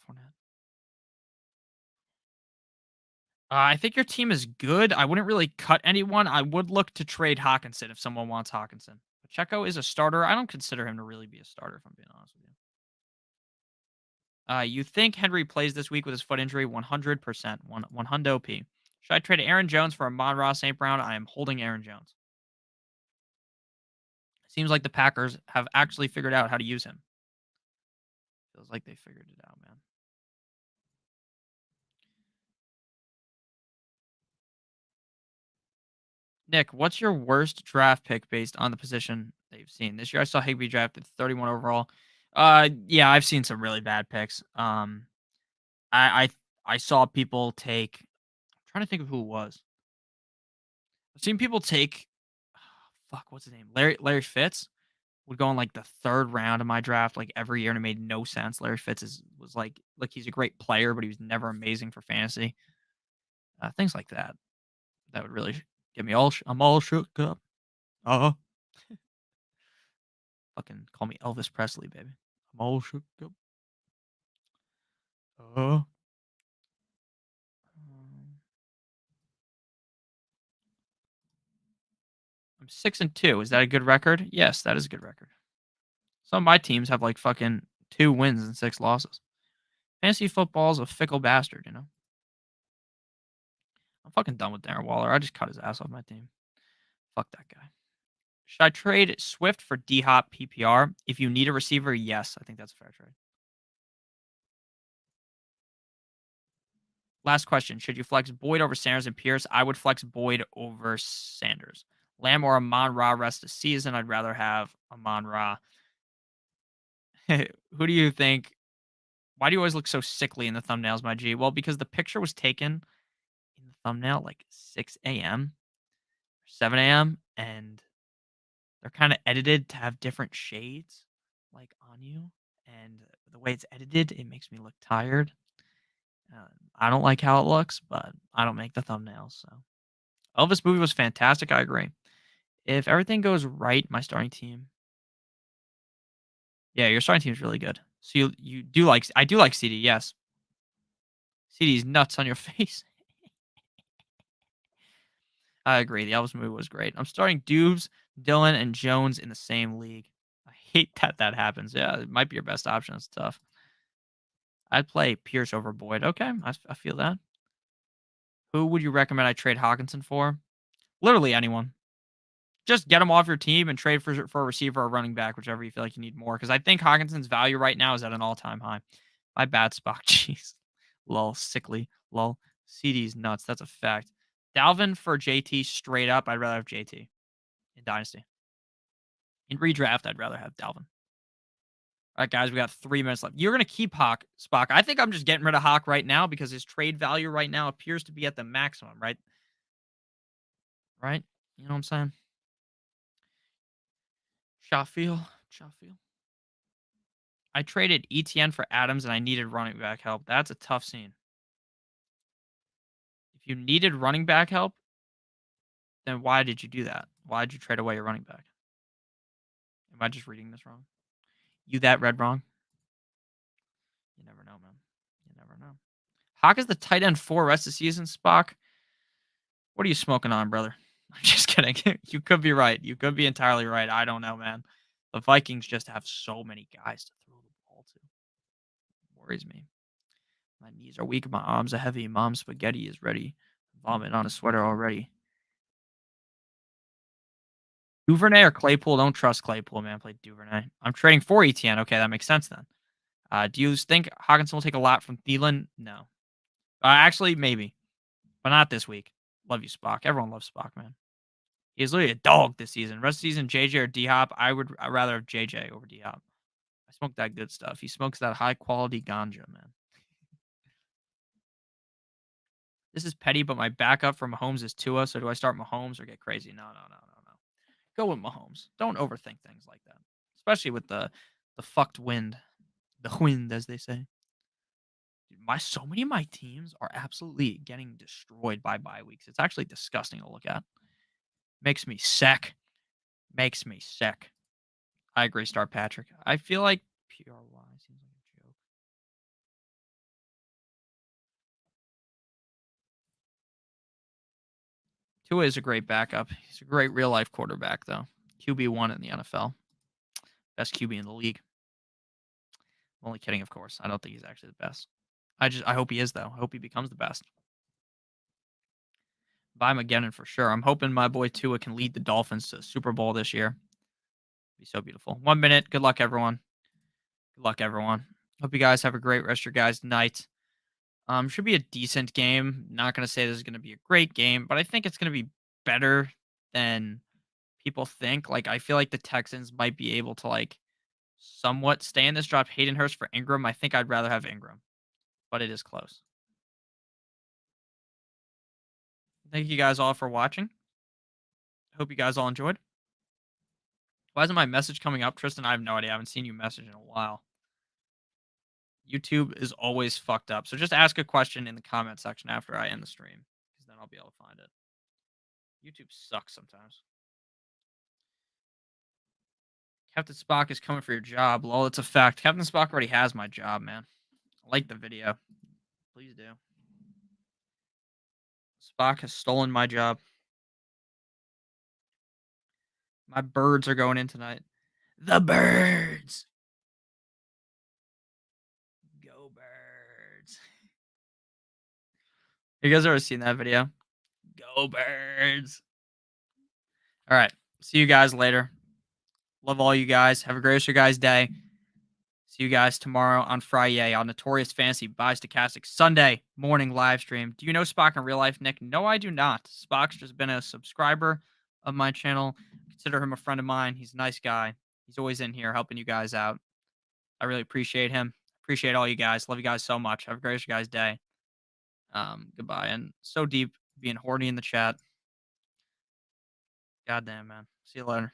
I think your team is good. I wouldn't really cut anyone. I would look to trade Hawkinson if someone wants Hawkinson. Pacheco is a starter. I don't consider him to really be a starter, if I'm being honest with you. You think Henry plays this week with his foot injury? 100%. 100 P. Should I trade Aaron Jones for Amon-Ra St. Brown? I am holding Aaron Jones. Seems like the Packers have actually figured out how to use him. Feels like they figured it out, man. Nick, what's your worst draft pick based on the position that you've seen? This year I saw Higbee drafted 31 overall. Yeah, I've seen some really bad picks. I I saw people take I'm trying to think of who it was. I've seen people take fuck, what's his name? Larry Fitz would go in like the third round of my draft like every year and it made no sense. Larry Fitz was like he's a great player, but he was never amazing for fantasy. Things like that. That would really get me I'm all shook up. Uh Fucking call me Elvis Presley, baby. I'm all shook up. Uh um, I'm 6-2. Is that a good record? Yes, that is a good record. Some of my teams have like fucking 2 wins and 6 losses. Fantasy football's a fickle bastard, you know? I'm fucking done with Darren Waller. I just cut his ass off my team. Fuck that guy. Should I trade Swift for D Hop PPR? If you need a receiver, yes. I think that's a fair trade. Last question. Should you flex Boyd over Sanders and Pierce? I would flex Boyd over Sanders. Lamb or Amon Ra rest of season? I'd rather have Amon Ra. Who do you think? Why do you always look so sickly in the thumbnails, my G? Well, because the picture was taken in the thumbnail like 6 a.m. or 7 a.m. and they're kind of edited to have different shades like on you. And the way it's edited, it makes me look tired. I don't like how it looks, but I don't make the thumbnails. So Elvis movie was fantastic. I agree. If everything goes right, my starting team. Yeah, your starting team is really good. So you do like I do like CD. Yes, CD's nuts on your face. I agree. The Elvis movie was great. I'm starting Dubes, Dylan, and Jones in the same league. I hate that happens. Yeah, it might be your best option. It's tough. I'd play Pierce over Boyd. Okay, I feel that. Who would you recommend I trade Hawkinson for? Literally anyone. Just get him off your team and trade for a receiver or running back, whichever you feel like you need more. Because I think Hawkinson's value right now is at an all-time high. My bad, Spock. Jeez. Lol. Sickly. Lol. CD's nuts. That's a fact. Dalvin for JT straight up. I'd rather have JT in Dynasty. In redraft, I'd rather have Dalvin. All right, guys, we got 3 minutes left. You're going to keep Hawk, Spock. I think I'm just getting rid of Hawk right now because his trade value right now appears to be at the maximum, right? Right? You know what I'm saying? Shaffield. I traded ETN for Adams and I needed running back help. That's a tough scene. If you needed running back help, then why did you do that? Why did you trade away your running back? Am I just reading this wrong? You that read wrong? You never know, man. You never know. Hawk is the tight end 4 rest of the season, Spock. What are you smoking on, brother? I'm just kidding. You could be right. You could be entirely right. I don't know, man. The Vikings just have so many guys to throw the ball to. It worries me. My knees are weak. My arms are heavy. Mom's spaghetti is ready. Vomit on a sweater already. Duvernay or Claypool? Don't trust Claypool, man. Play Duvernay. I'm trading for ETN. Okay, that makes sense then. Do you think Hawkinson will take a lot from Thielen? No. Actually, maybe. But not this week. Love you, Spock. Everyone loves Spock, man. He's literally a dog this season. Rest of the season, JJ or D Hop. I'd rather have JJ over D Hop. I smoke that good stuff. He smokes that high quality ganja, man. This is petty, but my backup for Mahomes is Tua. So do I start Mahomes or get crazy? No. Go with Mahomes. Don't overthink things like that, especially with the fucked wind, the wind, as they say. Dude, so many of my teams are absolutely getting destroyed by bye weeks. It's actually disgusting to look at. Makes me sick. I agree, Star Patrick. I feel like PRY seems like a joke. Tua is a great backup. He's a great real life quarterback, though. QB1 in the NFL. Best QB in the league. I'm only kidding, of course. I don't think he's actually the best. I hope he is, though. I hope he becomes the best. Buy him again for sure. I'm hoping my boy Tua can lead the Dolphins to the Super Bowl this year. Be so beautiful. 1 minute. Good luck, everyone. Hope you guys have a great rest of your guys' night. Should be a decent game. Not gonna say this is gonna be a great game, but I think it's gonna be better than people think. Like, I feel like the Texans might be able to somewhat stay in this. Drop Hayden Hurst for Ingram. I think I'd rather have Ingram, but it is close. Thank you guys all for watching. Hope you guys all enjoyed. Why isn't my message coming up, Tristan? I have no idea. I haven't seen you message in a while. YouTube is always fucked up. So just ask a question in the comment section after I end the stream, because then I'll be able to find it. YouTube sucks sometimes. Captain Spock is coming for your job. Lol, it's a fact. Captain Spock already has my job, man. Like the video. Please do. Spock has stolen my job. My birds are going in tonight. The birds. Go birds. You guys ever seen that video? Go birds. All right. See you guys later. Love all you guys. Have a great rest of your guys' day. See you guys tomorrow on Friday on Notorious Fantasy by Stokastic Sunday morning live stream. Do you know Spock in real life, Nick? No, I do not. Spock's just been a subscriber of my channel. Consider him a friend of mine. He's a nice guy. He's always in here helping you guys out. I really appreciate him. Appreciate all you guys. Love you guys so much. Have a great rest of your guys' day. Goodbye. And so deep being horny in the chat. Goddamn, man. See you later.